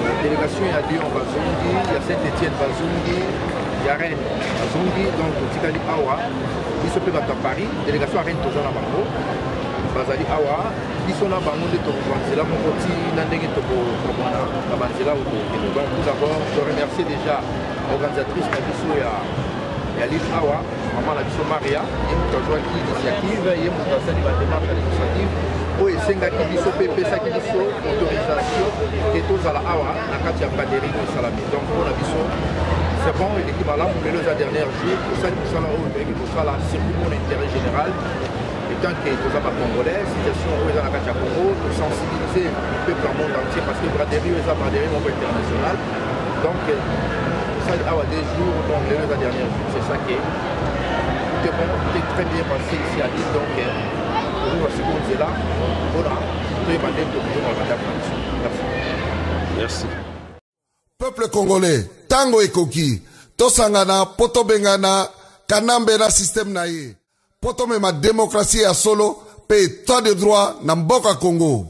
La délégation est à Lyon Bazungi, il y a Saint-Etienne Bazungi, il y a Rennes Bazungi, donc Tikali Awa, ils se peuvent à Paris, délégation à Rennes Tozana Bango, Bazali Awa, ils sont là Bango de Tobanzela, mon petit Nandeng Tobo, Tobanzela. Donc tout d'abord, je remercie déjà l'organisatrice Nabiso et Alice Awa, maman Nabiso Maria, et nous avons joué l'initiative, et nous avons fait la démarche administrative. Oyo esengaki biso mpe epesaki biso autorisation ke tozala awa na kati ya braderie tosalami. Donc mpona biso c'est bon eleki malamu lelo eza dernière jour tosali mosala oyo toyeki kosala surtout mpona intérêt général etant ke toza bacongolais situation oyo eza na kati ya Congo tosensibiliser le peuple en monde entier parce que braderie oyo eza braderie moko international. Donc tosali awa des jours donc lelo eza dernière jour c'est ça que tout est bon, tout est très bien passé ici à Lille. Donc merci. Peuple congolais, tango ekoki, tosangana, poto bengana, kanambe na système na ye. Poto mema démocratie ya solo, pe état de droit na mboka Congo.